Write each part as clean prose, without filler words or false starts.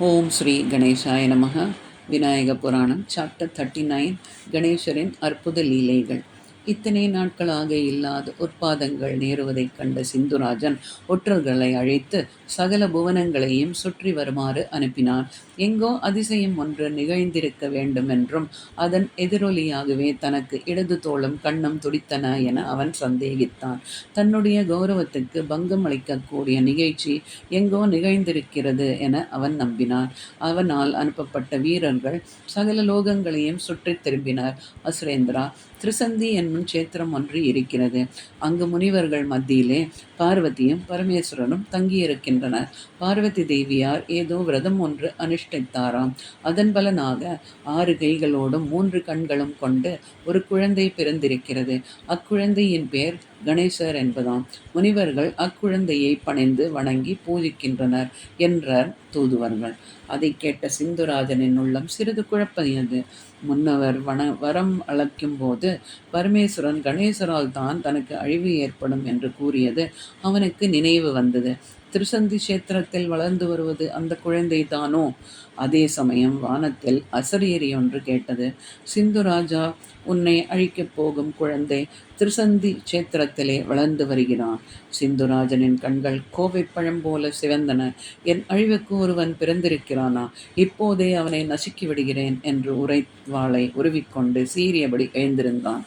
ஓம் ஸ்ரீ கணேசாய நமக. விநாயக புராணம் சாப்டர் 39. கணேசரின் அற்புத லீலைகள். இத்தனை நாட்களாக இல்லாத உற்பாதங்கள் நேருவதைக் கண்ட சிந்துராஜன் ஒற்றர்களை அழைத்து சகல புவனங்களையும் சுற்றி வருமாறு அனுப்பினான். எங்கோ அதிசயம் ஒன்று நிகழ்ந்திருக்க வேண்டுமென்றும் அதன் எதிரொலியாகவே தனக்கு இடது தோளும் கண்ணும் துடித்தன என அவன் சந்தேகித்தான். தன்னுடைய கௌரவத்துக்கு பங்கம் அளிக்கக்கூடிய நிகழ்ச்சி எங்கோ நிகழ்ந்திருக்கிறது என அவன் நம்பினான். அவனால் அனுப்பப்பட்ட வீரர்கள் சகல லோகங்களையும் சுற்றி திரும்பினர். அசுரேந்திரா, திரிசந்தி என்னும் சேத்திரம் ஒன்று இருக்கிறது. அங்கு முனிவர்கள் மத்தியிலே பார்வதியும் பரமேஸ்வரனும் தங்கியிருக்கின்றனர். பார்வதி தேவியார் ஏதோ விரதம் ஒன்று அனுஷ்டித்தாராம். அதன் பலனாக 6 கைகளோடும் 3 கண்களும் கொண்டு ஒரு குழந்தை பிறந்திருக்கிறது. அக்குழந்தையின் பேர் கணேசர் என்பதாம். முனிவர்கள் அக்குழந்தையை பணிந்து வணங்கி பூஜிக்கின்றனர் என்றார் தூதுவர்கள். அதை கேட்ட சிந்துராஜனின் உள்ளம் சிறிது குழப்பியது. முன்னவர் வரம் அழைக்கும் போது பரமேஸ்வரன் கணேசரால் தான் தனக்கு அழிவு ஏற்படும் என்று கூறியது அவனுக்கு நினைவு வந்தது. திருசந்தி கஷேத்திரத்தில் வளர்ந்து வருவது அந்த குழந்தை தானோ? அதே சமயம் வானத்தில் அசரீரி ஒன்று கேட்டது. சிந்துராஜா, உன்னை அழிக்கப் போகும் குழந்தை திருசந்தி கஷேத்திரத்திலே வளர்ந்து வருகிறான். சிந்துராஜனின் கண்கள் கோவைப்பழம் போல சிவந்தன. என் அழிவுக்கு ஒருவன் பிறந்திருக்கிறானா? இப்போதே அவனை நசுக்கி விடுகிறேன் என்று உரைவாளை உருவிக்கொண்டு சீறியபடி எழுந்திருந்தான்.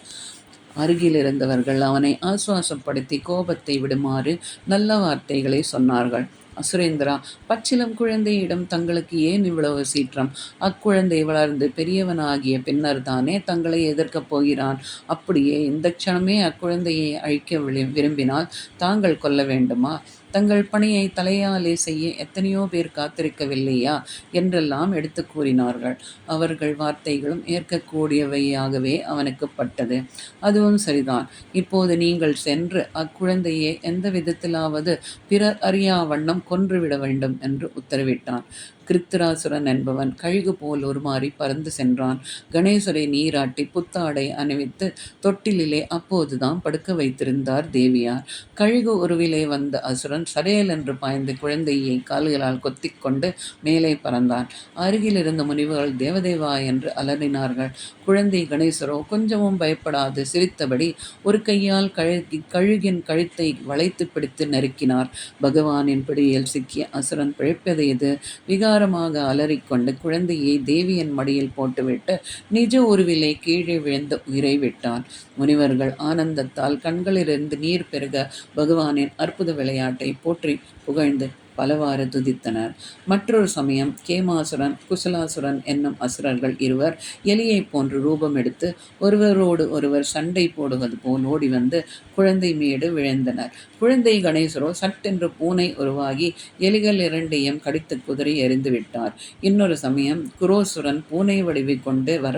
அருகில் இருந்தவர்கள் அவனை ஆசுவாசப்படுத்தி கோபத்தை விடுமாறு நல்ல வார்த்தைகளை சொன்னார்கள். அசுரேந்திரா, பச்சிலம் குழந்தையிடம் தங்களுக்கு ஏன் இவ்வளவு சீற்றம்? அக்குழந்தை வளர்ந்து பெரியவனாகிய பின்னர் தானே தங்களை எதிர்க்கப் போகிறான். அப்படியே இந்த க்ஷணமே அக்குழந்தையை அழிக்க விரும்பினால் தாங்கள் கொல்ல வேண்டுமா? தங்கள் பணியை தலையாலே செய்ய எத்தனையோ பேர் காத்திருக்கவில்லையா என்றெல்லாம் எடுத்து கூறினார்கள். அவர்கள் வார்த்தைகளும் ஏற்கக்கூடியவையாகவே அவனுக்கு பட்டது. அதுவும் சரிதான். இப்போது நீங்கள் சென்று அக்குழந்தையை எந்த விதத்திலாவது பிறர் அறியா வண்ணம் கொன்றுவிட வேண்டும் என்று உத்தரவிட்டான். கிருத்திராசுரன் என்பவன் கழுகு போல் உருமாறி பறந்து சென்றான். கணேசரை நீராட்டி புத்தாடை அணிவித்து தொட்டிலே அப்போதுதான் படுக்க வைத்திருந்தார் தேவியார். கழுகு உருவிலே வந்த அசுரன் சரையல் என்று பாய்ந்து குழந்தையை கால்களால் கொத்திக் கொண்டு மேலே பறந்தான். அருகில் இருந்த முனிவர்கள் தேவதேவா என்று அலறினார்கள். குழந்தை கணேசரோ கொஞ்சமும் பயப்படாது சிரித்தபடி ஒரு கையால் கழுகின் கழுத்தை வளைத்து பிடித்து நெருக்கினார். பகவானின் பிடியில் சிக்கிய அசுரன் பிழைப்பது எது? விகாரமாக அலறிக்கொண்டு குழந்தையை தேவியின் மடியில் போட்டுவிட்டு நிஜ உருவிலே கீழே விழுந்த உயிரை விட்டான். முனிவர்கள் ஆனந்தத்தால் கண்களிலிருந்து நீர் பெருக பகவானின் அற்புத விளையாட்டை போற்றி புகழ்ந்து பலவாறு துதித்தனர். மற்றொரு சமயம் கேமாசுரன் குசலாசுரன் என்னும் அசுரர்கள் இருவர் எலியைப் போன்று ரூபம் எடுத்து ஒருவரோடு ஒருவர் சண்டை போடுவது போல் ஓடி வந்து குழந்தை மீது விழுந்தனர். குழந்தை கணேசரோ சட்டென்று பூனை உருவாகி எலிகள் இரண்டையும் கடித்து குதறி எறிந்து விட்டார். இன்னொரு சமயம் குரோசுரன் பூனை வடிவை கொண்டு வர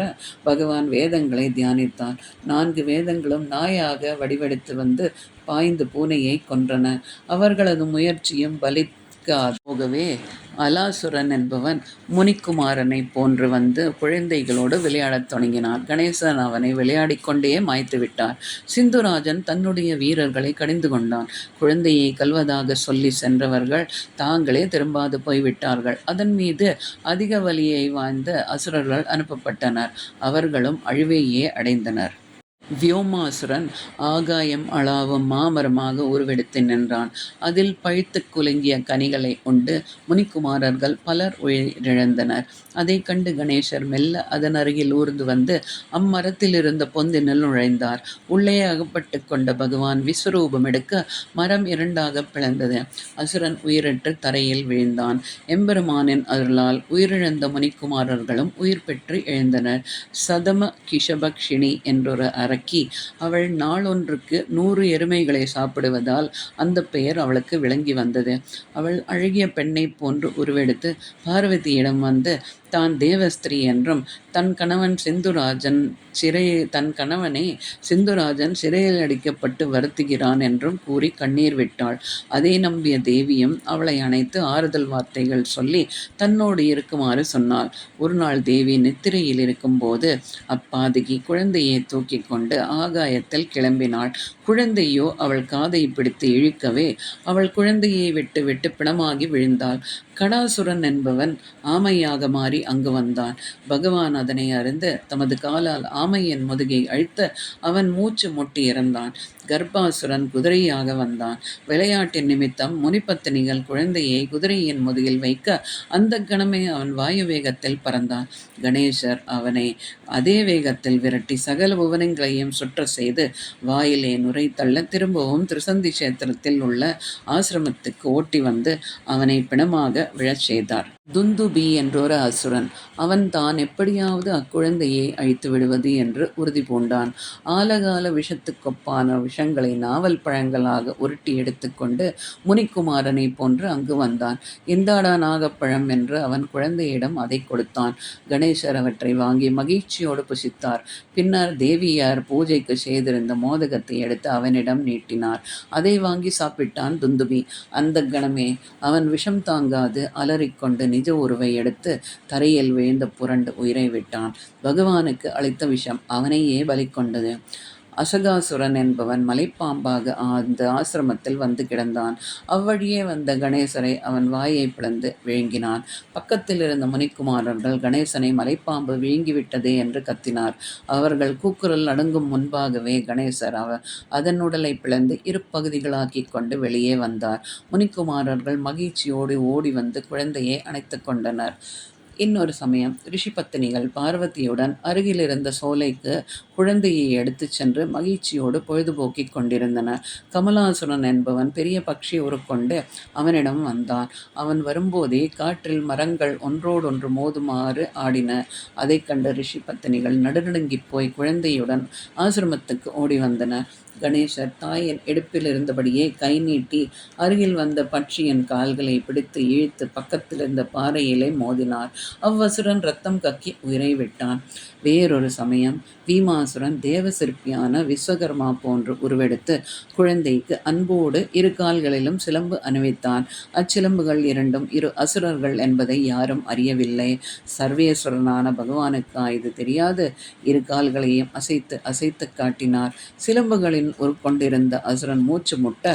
பகவான் வேதங்களை தியானித்தார். 4 வேதங்களும் நாயாக வடிவெடுத்து வந்து பாய்ந்து பூனையை கொன்றன. அவர்களது முயற்சியும் போகவே அலாசுரன் என்பவன் முனிக்குமாரனை போன்று வந்து குழந்தைகளோடு விளையாடத் தொடங்கினான். கணேசன் அவனை விளையாடிக்கொண்டே மாய்த்து விட்டார். சிந்துராஜன் தன்னுடைய வீரர்களை கடிந்து கொண்டான். குழந்தையை கல்வதாக சொல்லி சென்றவர்கள் தாங்களே திரும்பாது போய்விட்டார்கள். அதன் மீது அதிக வலியை வாய்ந்த அசுரர்கள் அனுப்பப்பட்டனர். அவர்களும் அழிவையே அடைந்தனர். வியோமாசுரன் ஆகாயம் அளாவும் மாமரமாக உருவெடுத்து நின்றான். அதில் பழுத்து குலுங்கிய கனிகளை உண்டு முனிக்குமாரர்கள் பலர் உயிரிழந்தனர். அதை கண்டு கணேசர் மெல்ல அதன் அருகில் ஊர்ந்து வந்து அம்மரத்தில் இருந்த பொந்தினில் நுழைந்தார். உள்ளே அகப்பட்டு கொண்ட பகவான் விஸ்வரூபம் எடுக்க மரம் 2ஆக பிளந்தது. அசுரன் உயிரற்று தரையில் விழுந்தான். எம்பெருமானின் அருளால் உயிரிழந்த முனிக்குமாரர்களும் உயிர் பெற்று எழுந்தனர். சதம கிஷபக்ஷினி என்றொரு அரக்கி, அவள் நாளொன்றுக்கு 100 எருமைகளை சாப்பிடுவதால் அந்த பெயர் அவளுக்கு விளங்கி வந்தது. அவள் அழகிய பெண்ணை போன்று உருவெடுத்து பார்வதியிடம் வந்து தான் தேவஸ்திரீ என்றும் தன் கணவனை சிந்துராஜன் சிறையில் அடிக்கப்பட்டு வருத்துகிறான் என்றும் கூறி கண்ணீர் விட்டாள். அதை நம்பிய தேவியும் அவளை அணைத்து ஆறுதல் வார்த்தைகள் சொல்லி தன்னோடு இருக்குமாறு சொன்னாள். ஒரு நாள் தேவி நித்திரையில் இருக்கும்போது அப்பாதகி குழந்தையை தூக்கி கொண்டு ஆகாயத்தில் கிளம்பினாள். குழந்தையோ அவள் காதை பிடித்து இழுக்கவே அவள் குழந்தையை விட்டு விட்டு பிணமாகி விழுந்தாள். கடாசுரன் என்பவன் ஆமையாக மாறி அங்கு வந்தான். பகவான் அதனை அறிந்து தமது காலால் ஆமையின் முதுகை அழுத்த அவன் மூச்சு முட்டி இறந்தான். கர்ப்பாசுரன் குதிரையாக வந்தான். விளையாட்டின் நிமித்தம் முனிப்பத்தினிகள் குழந்தையை குதிரையின் முதுகில் வைக்க அந்த கணமே அவன் வாயு வேகத்தில் பறந்தான். கணேசர் அவனை அதே வேகத்தில் விரட்டி சகல புவனங்களையும் சுற்ற செய்து வாயிலே நுரை தள்ள திரும்பவும் திருசந்தி கஷேத்திரத்தில் உள்ள ஆசிரமத்துக்கு ஓட்டி வந்து அவனை பிணமாக விழச் செய்தார். துந்துபி என்றொரு அசுரன். அவன் தான் எப்படியாவது அக்குழந்தையை அழித்து விடுவது என்று உறுதி பூண்டான். ஆலகால விஷத்துக்கொப்பான விஷங்களை நாவல் பழங்களாக உருட்டி எடுத்துக்கொண்டு முனிக்குமாரனை போன்று அங்கு வந்தான். இந்தாடா நாகப்பழம் என்று அவன் குழந்தையிடம் அதை கொடுத்தான். கணேசர் அவற்றை வாங்கி மகிழ்ச்சியோடு புசித்தார். பின்னர் தேவியார் பூஜைக்கு செய்திருந்த மோதகத்தை எடுத்து அவனிடம் நீட்டினார். அதை வாங்கி சாப்பிட்டான் துந்துபி. அந்த கணமே அவன் விஷம் தாங்காது அலறிக்கொண்டு நிஜ உருவை எடுத்து தரையில் விழுந்து புரண்டு உயிரை விட்டான். பகவானுக்கு அளித்த விஷம் அவனையே பலி கொண்டது. அசகாசுரன் என்பவன் மலைப்பாம்பாக அந்த ஆசிரமத்தில் வந்து கிடந்தான். அவ்வழியே வந்த கணேசரை அவன் வாயை பிளந்து விழுங்கினான். பக்கத்தில் இருந்த முனிக்குமாரர்கள் கணேசனை மலைப்பாம்பு விழுங்கிவிட்டதே என்று கத்தினார். அவர்கள் கூக்குரல் அடங்கும் முன்பாகவே கணேசர் அதன் உடலை பிளந்து இரு பகுதிகளாக்கி கொண்டு வெளியே வந்தார். முனிக்குமாரர்கள் மகிழ்ச்சியோடு ஓடி வந்து குழந்தையை அணைத்து கொண்டனர். இன்னொரு சமயம் ரிஷி பத்தினிகள் பார்வதியுடன் அருகிலிருந்த சோலைக்கு குழந்தையை எடுத்துச் சென்று மகிழ்ச்சியோடு பொழுதுபோக்கிக் கொண்டிருந்தனர். கமலாசுரன் என்பவன் பெரிய பட்சி உருக்கொண்டு அவனிடம் வந்தான். அவன் வரும்போதே காற்றில் மரங்கள் ஒன்றோடொன்று மோதுமாறு ஆடின. அதைக் கண்ட ரிஷி பத்தினிகள் நடுநடுங்கிப் போய் குழந்தையுடன் ஆசிரமத்துக்கு ஓடி வந்தனர். கணேசர் தாயின் இடுப்பில் இருந்தபடியே கை நீட்டி அருகில் வந்த பட்சியின் கால்களை பிடித்து இழுத்து பக்கத்தில் இருந்த பாறையிலே மோதினார். அவ்வசுரன் ரத்தம் கக்கி உயிரை விட்டான். வேறொரு சமயம் பீமாசுரன் தேவ சிற்பியான விஸ்வகர்மா போன்று உருவெடுத்து குழந்தைக்கு அன்போடு இரு கால்களிலும் சிலம்பு அணிவித்தான். அச்சிலம்புகள் இரண்டும் இரு அசுரர்கள் என்பதை யாரும் அறியவில்லை. சர்வேஸ்வரனான பகவானுக்கு இது தெரியாது. இரு கால்களையும் அசைத்து அசைத்து காட்டினார். சிலம்புகளின் கொண்டிருந்த அசுரன் மூச்சு முட்ட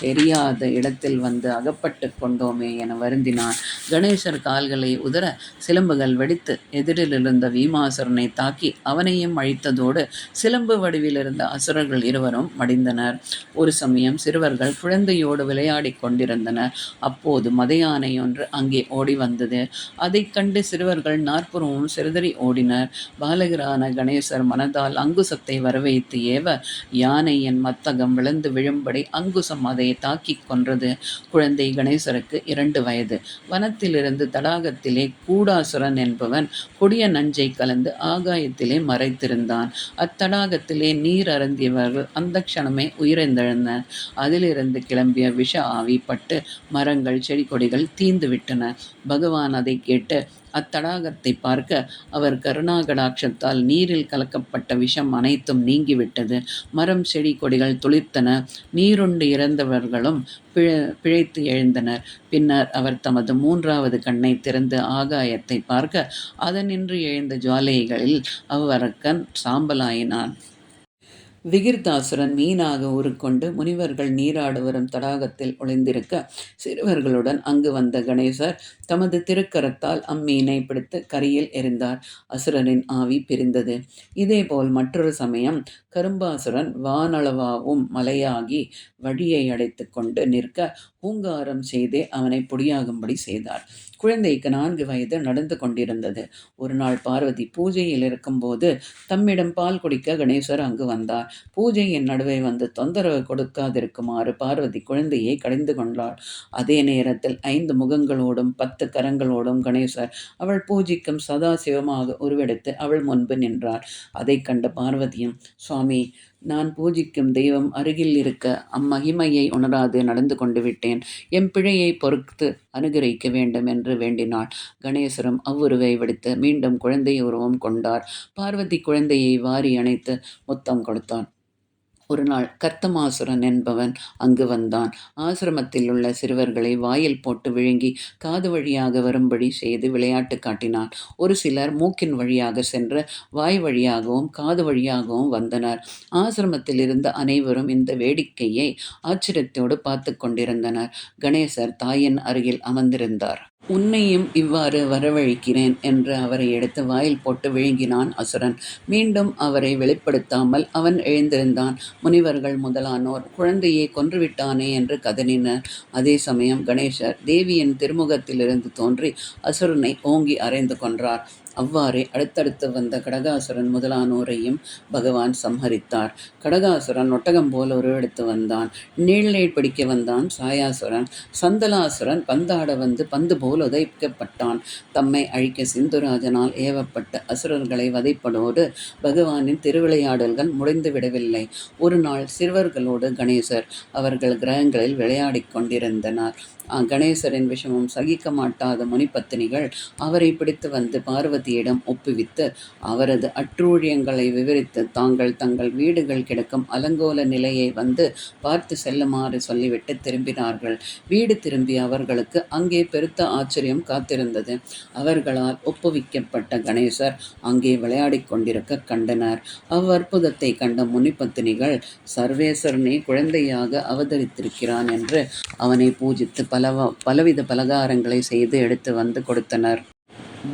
தெரியாத இடத்தில் வந்து அகப்பட்டு கொண்டோமே என வருந்தினான். கணேசர் கால்களை உதற சிலம்புகள் வெடித்து எதிரில் இருந்த வீமாசுரனை தாக்கி அவனையும் அழித்ததோடு சிலம்பு வடிவில் இருந்த அசுரர்கள் இருவரும் மடிந்தனர். ஒரு சமயம் சிறுவர்கள் குழந்தையோடு விளையாடி கொண்டிருந்தனர். அப்போது மதையானை ஒன்று அங்கே ஓடி வந்தது. அதைக் கண்டு சிறுவர்கள் நாற்புறமும் சிறுதறி ஓடினர். பாலகரான கணேசர் மனதால் அங்குசத்தை வரவைத்து ஏவ யானையின் மத்தகம் விழுந்து விழும்படி அங்குசம் அதை தாக்கி கொன்றது. குழந்தை கணேசருக்கு 2 வயது. வனத்திலிருந்து தடாகத்திலே கூடாசுரன் என்பவன் கொடிய நஞ்சை கலந்து ஆகாயத்திலே மறைத்திருந்தான். அத்தடாகத்திலே நீர் அருந்தியவர்கள் அந்த க்ஷணமே உயிரிழந்தனர். அதிலிருந்து கிளம்பிய விஷ ஆவி பட்டு மரங்கள் செடி கொடிகள் தீந்து விட்டன. பகவான் அதை கேட்டு அத்தடாகத்தை பார்க்க அவர் கருணாகடாட்சத்தால் நீரில் கலக்கப்பட்ட விஷம் அனைத்தும் நீங்கிவிட்டது. மரம் செடி கொடிகள் துளிர்த்தன. நீருண்டு இறந்தவர்களும் பிழைத்து எழுந்தனர். பின்னர் அவர் தமது 3வது கண்ணை திறந்து ஆகாயத்தை பார்க்க அதனின்று எழுந்த ஜுவாலைகளில் அவ்வரக்கன் சாம்பலாயினான். விகிர்தாசுரன் மீனாக உருக்கொண்டு முனிவர்கள் நீராடு வரும் தடாகத்தில் ஒளிந்திருக்க சிறுவர்களுடன் அங்கு வந்த கணேசர் தமது திருக்கரத்தால் அம்மீனை பிடித்து கரையில் எறிந்தார். அசுரனின் ஆவி பிரிந்தது. இதேபோல் மற்றொரு சமயம் கரும்பாசுரன் வானளவாவும் மலையாகி வழியை அடைத்து கொண்டு நிற்க பூங்காரம் செய்தே அவனை பொடியாகும்படி செய்தார். குழந்தைக்கு 4 வயது நடந்து கொண்டிருந்தது. ஒரு நாள் பார்வதி பூஜையில் இருக்கும்போது தம்மிடம் பால் குடிக்க கணேசர் அங்கு வந்தார். பூஜையின் நடுவே வந்து தொந்தரவு கொடுக்காதிருக்குமாறு பார்வதி குழந்தையை கடிந்து கொண்டாள். அதே நேரத்தில் 5 முகங்களோடும் 10 கரங்களோடும் கணேசர் அவள் பூஜிக்கும் சதாசிவமாக உருவெடுத்து அவள் முன்பு நின்றார். அதை கண்ட பார்வதியும், சுவாமி, நான் பூஜிக்கும் தெய்வம் அருகில் இருக்க அம்மகிமையை உணராது நடந்து கொண்டு விட்டேன். எம் பிழையை பொறுத்து அனுகிரகிக்க வேண்டும் என்று வேண்டினாள். கணேசரும் அவ்வுருவை விடுத்து மீண்டும் குழந்தை உருவம் கொண்டார். பார்வதி குழந்தையை வாரி அணைத்து முத்தம் கொடுத்தான். ஒரு நாள் கர்த்தமாசுரன் என்பவன் அங்கு வந்தான். ஆசிரமத்தில் உள்ள சிறுவர்களை வாயில் போட்டு விழுங்கி காது வழியாக வரும்படி செய்து விளையாட்டு காட்டினான். ஒரு சிலர் மூக்கின் வழியாக சென்று வாய் வழியாகவும் காது வழியாகவும் வந்தனர். ஆசிரமத்தில் இருந்த அனைவரும் இந்த வேடிக்கையை ஆச்சரியத்தோடு பார்த்து கொண்டிருந்தனர். கணேசர் தாயின் அருகில் அமர்ந்திருந்தார். உன்னையும் இவ்வாறு வரவழைக்கிறேன் என்று அவரை எடுத்து வாயில் போட்டு விழுங்கினான் அசுரன். மீண்டும் அவரை வெளிப்படுத்தாமல் அவன் எழுந்திருந்தான். முனிவர்கள் முதலானோர் குழந்தையை கொன்றுவிட்டானே என்று கதறினர். அதே சமயம் கணேசர் தேவியின் திருமுகத்திலிருந்து தோன்றி அசுரனை ஓங்கி அறைந்து கொன்றார். அவ்வாறே அடுத்தடுத்து வந்த கடகாசுரன் முதலானோரையும் பகவான் சம்ஹரித்தார். கடகாசுரன் ஒட்டகம் போல் உருவெடுத்து வந்தான். நீழ்நீழ் பிடிக்க வந்தான் சாயாசுரன். சந்தலாசுரன் பந்தாட வந்து பந்து போல் உதைக்கப்பட்டான். தம்மை அழிக்க சிந்துராஜனால் ஏவப்பட்ட அசுரர்களை வதைப்பதோடு பகவானின் திருவிளையாடல்கள் முடிந்துவிடவில்லை. ஒரு நாள் சிறுவர்களோடு கணேசர் அவர்கள் கிரகங்களில் விளையாடிக் கொண்டிருந்தனர். கணேசரின் விஷமம் சகிக்க மாட்டாத முனிபத்தினிகள் அவரை பிடித்து வந்து பார்வதியிடம் ஒப்புவித்து அவரது அற்றூழியங்களை விவரித்து தாங்கள் தங்கள் வீடுகள் கிடக்கும் அலங்கோல நிலையை வந்து பார்த்து செல்லுமாறு சொல்லிவிட்டு திரும்பினார்கள். வீடு திரும்பிய அவர்களுக்கு அங்கே பெருத்த ஆச்சரியம் காத்திருந்தது. அவர்களால் ஒப்புவிக்கப்பட்ட கணேசர் அங்கே விளையாடிக் கொண்டிருக்க கண்டனர். அவ்வற்புதத்தை கண்ட முனிபத்தினிகள் சர்வேஸ்வரனே குழந்தையாக அவதரித்திருக்கிறான் என்று அவனை பூஜித்து பலவித பலகாரங்களை செய்து எடுத்து வந்து கொடுத்தனர்.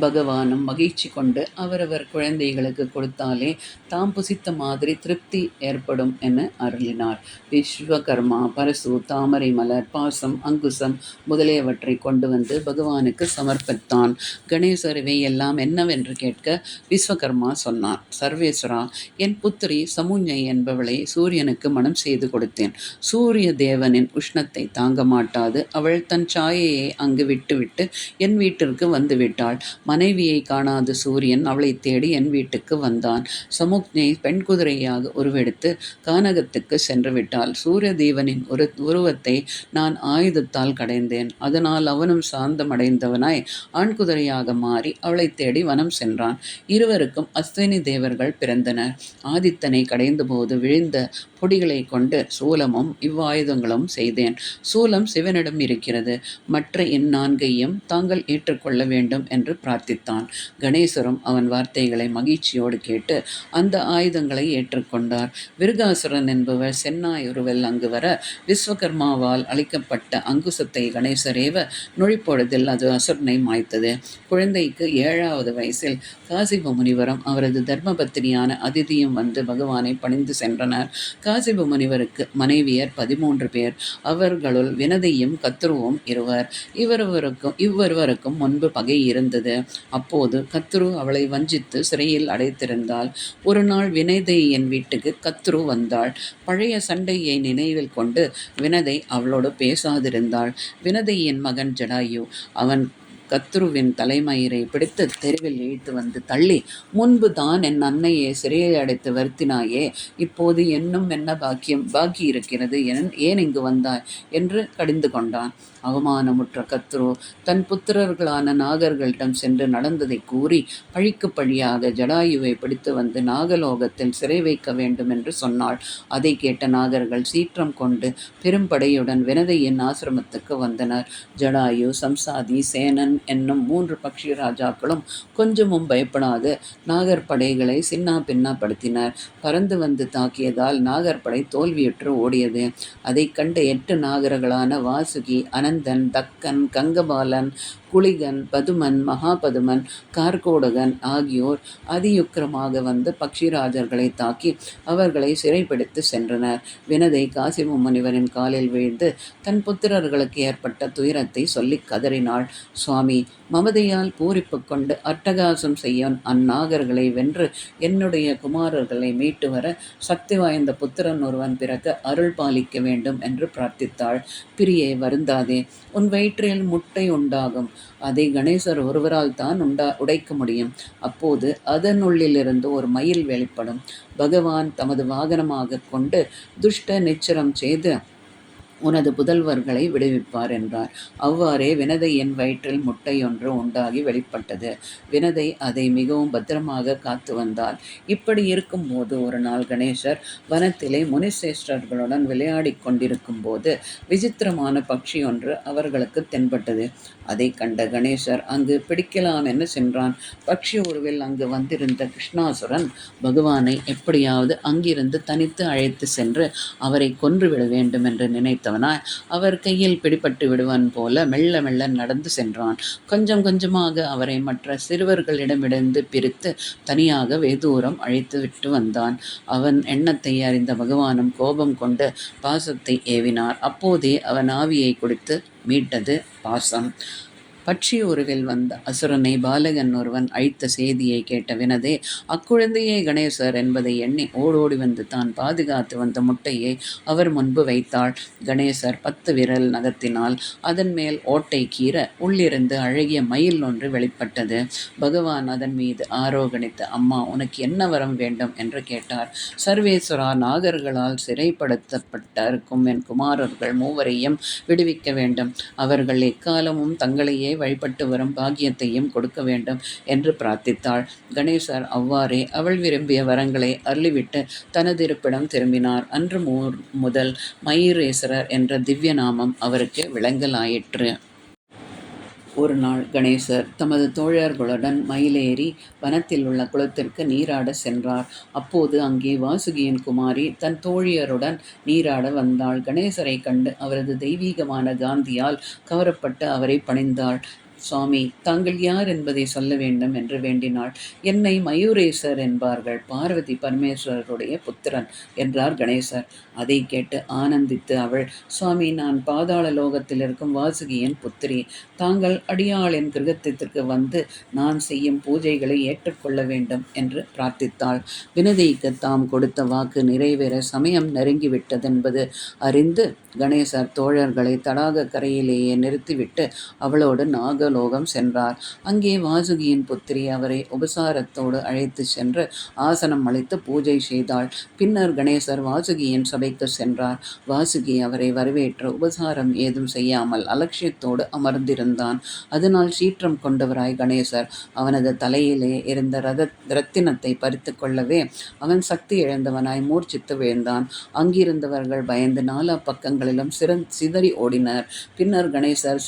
பகவானும் மகிழ்ச்சி கொண்டு அவரவர் குழந்தைகளுக்கு கொடுத்தாலே தாம் புசித்த மாதிரி திருப்தி ஏற்படும் என அருளினார். விஸ்வகர்மா பரசு தாமரை மலர் பாசம் அங்குசம் முதலியவற்றை கொண்டு வந்து பகவானுக்கு சமர்ப்பித்தான். கணேசர் இவையெல்லாம் என்னவென்று கேட்க விஸ்வகர்மா சொன்னார். சர்வேஸ்வரா, என் புத்திரி சமுஞை என்பவளை சூரியனுக்கு மனம் செய்து கொடுத்தேன். சூரிய தேவனின் உஷ்ணத்தை தாங்க மாட்டாது அவள் தன் சாயையை அங்கு விட்டுவிட்டு என் வீட்டிற்கு வந்துவிட்டாள். மனைவியை காணாத சூரியன் அவளை தேடி என் வீட்டுக்கு வந்தான். சமுக்ஞை பெண் குதிரையாக உருவெடுத்து கானகத்துக்கு சென்று விட்டாள். சூரிய தேவனின் உருவத்தை நான் ஆயுதத்தால் கடைந்தேன். அதனால் அவனும் சாந்தமடைந்தவனாய் ஆண் குதிரையாக மாறி அவளை தேடி வனம் சென்றான். இருவருக்கும் அஸ்வினி தேவர்கள் பிறந்தனர். ஆதித்தனை கடைந்தபோது விழுந்த பொடிகளை கொண்டு சூலமும் இவ்வாயுதங்களும் செய்தேன். சூலம் சிவனிடம் இருக்கிறது. மற்ற இந்நான்கையும் தாங்கள் ஏற்றுக்கொள்ள வேண்டும் என்று பிரார்த்தித்தான். கணேசரும் அவன் வார்த்தைகளை மகிழ்ச்சியோடு கேட்டு அந்த ஆயுதங்களை ஏற்றுக்கொண்டார். விருகாசுரன் என்பவர் சென்னாயுருவில் அங்கு வர விஸ்வகர்மாவால் அளிக்கப்பட்ட அங்குசத்தை கணேசரேவ நொழிப்பொழுதில் அது அசுரனை மாய்த்தது. குழந்தைக்கு 7வது வயசில் காசிப முனிவரும் அவரது தர்மபத்தினியான அதிதியும் வந்து பகவானை பணிந்து சென்றனர். காசிப முனிவருக்கு மனைவியர் 13 பேர். அவர்களுள் வினதையும் கத்ருவும் இருவர். இவ்வருவருக்கும் முன்பு பகை இருந்தது. அப்போது கத்ரு அவளை வஞ்சித்து சிறையில் அடைத்திருந்தாள். ஒரு நாள் வினதையின் வீட்டுக்கு கத்ரு வந்தாள். பழைய சண்டையை நினைவில் கொண்டு வினதை அவளோடு பேசாதிருந்தாள். வினதையின் மகன் ஜடாயு அவன் கத்ருவின் தலைமயிரை பிடித்து தெருவில் இழுத்து வந்து தள்ளி, முன்பு தான் என் அன்னையை சிறையை அடைத்து வருத்தினாயே, இப்போது என்னும் என்ன பாக்கி இருக்கிறது, ஏன் இங்கு வந்தாய் என்று கடிந்து கொண்டான். அவமானமுற்ற கத்ரு தன் புத்திரர்களான நாகர்களிடம் சென்று நடந்ததை கூறி பழிக்கு பழியாக ஜடாயுவை பிடித்து வந்து நாகலோகத்தில் சிறை வைக்க வேண்டும் என்று சொன்னாள். அதை கேட்ட நாகர்கள் சீற்றம் கொண்டு பெரும்படையுடன் வினதையின் ஆசிரமத்துக்கு வந்தனர். ஜடாயு, சம்சாதி, சேனன் என்னும் 3 பக்ஷி ராஜாக்களும் கொஞ்சமும் பயப்படாது நாகர்படைகளை சின்னா பின்னாப்படுத்தினர். பறந்து வந்து தாக்கியதால் நாகர்படை தோல்வியுற்று ஓடியது. அதை கண்ட 8 நாகர்களான வாசுகி, அனந்தன், தக்கன், கங்கபாலன், குளிகன், பதுமன், மகாபதுமன், கார்கோடகன் ஆகியோர் அதியுக்கிரமாக வந்து பக்ஷிராஜர்களை தாக்கி அவர்களை சிறைப்பிடித்து சென்றனர். வினதை காசிப முனிவரின் காலில் விழுந்து தன் புத்திரர்களுக்கு ஏற்பட்ட துயரத்தை சொல்லி கதறினாள். சுவாமி, மமதையால் பூரிப்பு கொண்டு அட்டகாசம் செய்ய அந்நாகர்களை வென்று என்னுடைய குமாரர்களை மீட்டு வர சக்தி வாய்ந்த புத்திரன் ஒருவன் பிறக்க அருள் பாலிக்க வேண்டும் என்று பிரார்த்தித்தாள். பிரியே, வருந்தாதே. உன் வயிற்றில் முட்டை உண்டாகும். அதை கணேசர் ஒருவரால் தான் உடைக்க முடியும். அப்போது அதனுள்ளிலிருந்து ஒரு மயில் வெளிப்படும். பகவான் தமது வாகனமாக கொண்டு துஷ்ட நிச்சரம் செய்து உனது புதல்வர்களை விடுவிப்பார் என்றார். அவ்வாறே வினதையின் வயிற்றில் முட்டையொன்று உண்டாகி வெளிப்பட்டது. வினதை அதை மிகவும் பத்திரமாக காத்து வந்தாள். இப்படி இருக்கும்போது ஒரு நாள் கணேசர் வனத்திலே முனிசேஷ்டர்களுடன் விளையாடி கொண்டிருக்கும் போது விசித்திரமான பட்சி ஒன்று அவர்களுக்கு தென்பட்டது. அதை கண்ட கணேசர் அங்கு பிடிக்கலாம் என்று சென்றான். பக்ஷி உருவில் அங்கு வந்திருந்த கிருஷ்ணாசுரன் பகவானை எப்படியாவது அங்கிருந்து தனித்து அழைத்து சென்று அவரை கொன்றுவிட வேண்டும் என்று நினைத்தவனாய் அவர் கையில் பிடிபட்டு விடுவான் போல மெல்ல மெல்ல நடந்து சென்றான். கொஞ்சம் கொஞ்சமாக அவரை மற்ற சிறுவர்களிடமிருந்து பிரித்து தனியாக வெகுதூரம் அழைத்து விட்டு வந்தான். அவன் எண்ணத்தை அறிந்த பகவானும் கோபம் கொண்டு பாசத்தை ஏவினார். அப்போதே அவன் ஆவியை குடித்து மீட்டது பாசம். பட்சி உருவில் வந்த அசுரனை பாலகன் ஒருவன் அழித்த செய்தியை கேட்ட வினதே அக்குழந்தையே கணேசர் என்பதை எண்ணி ஓடோடி வந்து தான் பாதுகாத்து வந்த முட்டையை அவர் முன்பு வைத்தாள். கணேசர் 10 விரல் நகர்த்தினால் அதன் மேல் ஓட்டை கீற உள்ளிருந்து அழகிய மயில் ஒன்று வெளிப்பட்டது. பகவான் அதன் மீது ஆரோகணித்து, அம்மா, உனக்கு என்ன வரம் வேண்டும் என்று கேட்டார். சர்வேஸ்வரா, நாகர்களால் சிறைப்படுத்தப்பட்டிருக்கும் என் குமாரர்கள் 3 விடுவிக்க வேண்டும். அவர்கள் எக்காலமும் தங்களையே வழிபட்டு வரும் பாக்கியத்தையும் கொடுக்க வேண்டும் என்று பிரார்த்தித்தாள். கணேசர் அவ்வாறே அவள் விரும்பிய வரங்களை அருளிவிட்டு தனது இருப்பிடம் திரும்பினார். அன்று முதல் மயூரேஸ்வரர் என்ற திவ்ய நாமம் அவருக்கு விளங்கலாயிற்று. ஒரு நாள் கணேசர் தமது தோழர்களுடன் மயிலேறி வனத்தில் உள்ள குளத்திற்கு நீராட சென்றார். அப்போது அங்கே வாசுகியின் குமாரி தன் தோழியருடன் நீராட வந்தாள். கணேசரை கண்டு அவரது தெய்வீகமான காந்தியால் கவரப்பட்டு அவரை பணிந்தாள். சுவாமி, தாங்கள் யார் என்பதை சொல்ல வேண்டும் என்று வேண்டினாள். என்னை மயூரேசர் என்பார்கள், பார்வதி பரமேஸ்வரருடைய புத்திரன் என்றார் கணேசர். அதை கேட்டு ஆனந்தித்து அவள், சுவாமி, நான் பாதாள லோகத்தில் இருக்கும் வாசுகியின் புத்திரி. தாங்கள் அடியாளின் கிரகத்திற்கு வந்து நான் செய்யும் பூஜைகளை ஏற்றுக்கொள்ள வேண்டும் என்று பிரார்த்தித்தாள். வினதிக்கு தாம் கொடுத்த வாக்கு நிறைவேற சமயம் நெருங்கிவிட்டதென்பது அறிந்து கணேசர் தோழர்களை தடாக கரையிலேயே நிறுத்திவிட்டு அவளோடு நாகலோகம் சென்றார். அங்கே வாசுகியின் புத்திரி அவரை உபசாரத்தோடு அழைத்து சென்று ஆசனம் அளித்து பூஜை செய்தாள். பின்னர் கணேசர் வாசுகியின் சபைக்கு சென்றார். வாசுகி அவரை வரவேற்று உபசாரம் ஏதும் செய்யாமல் அலட்சியத்தோடு அமர்ந்திருந்தான். அதனால் சீற்றம் கொண்டவராய் கணேசர் அவனது தலையிலே இருந்த ரத்தினத்தை பறித்து கொள்ளவே அவன் சக்தி இழந்தவனாய் மூர்ச்சித்து விழுந்தான். அங்கிருந்தவர்கள் பயந்து 4 பக்கங்களிலும் சிதறி ஓடினர். பின்னர் கணேசர்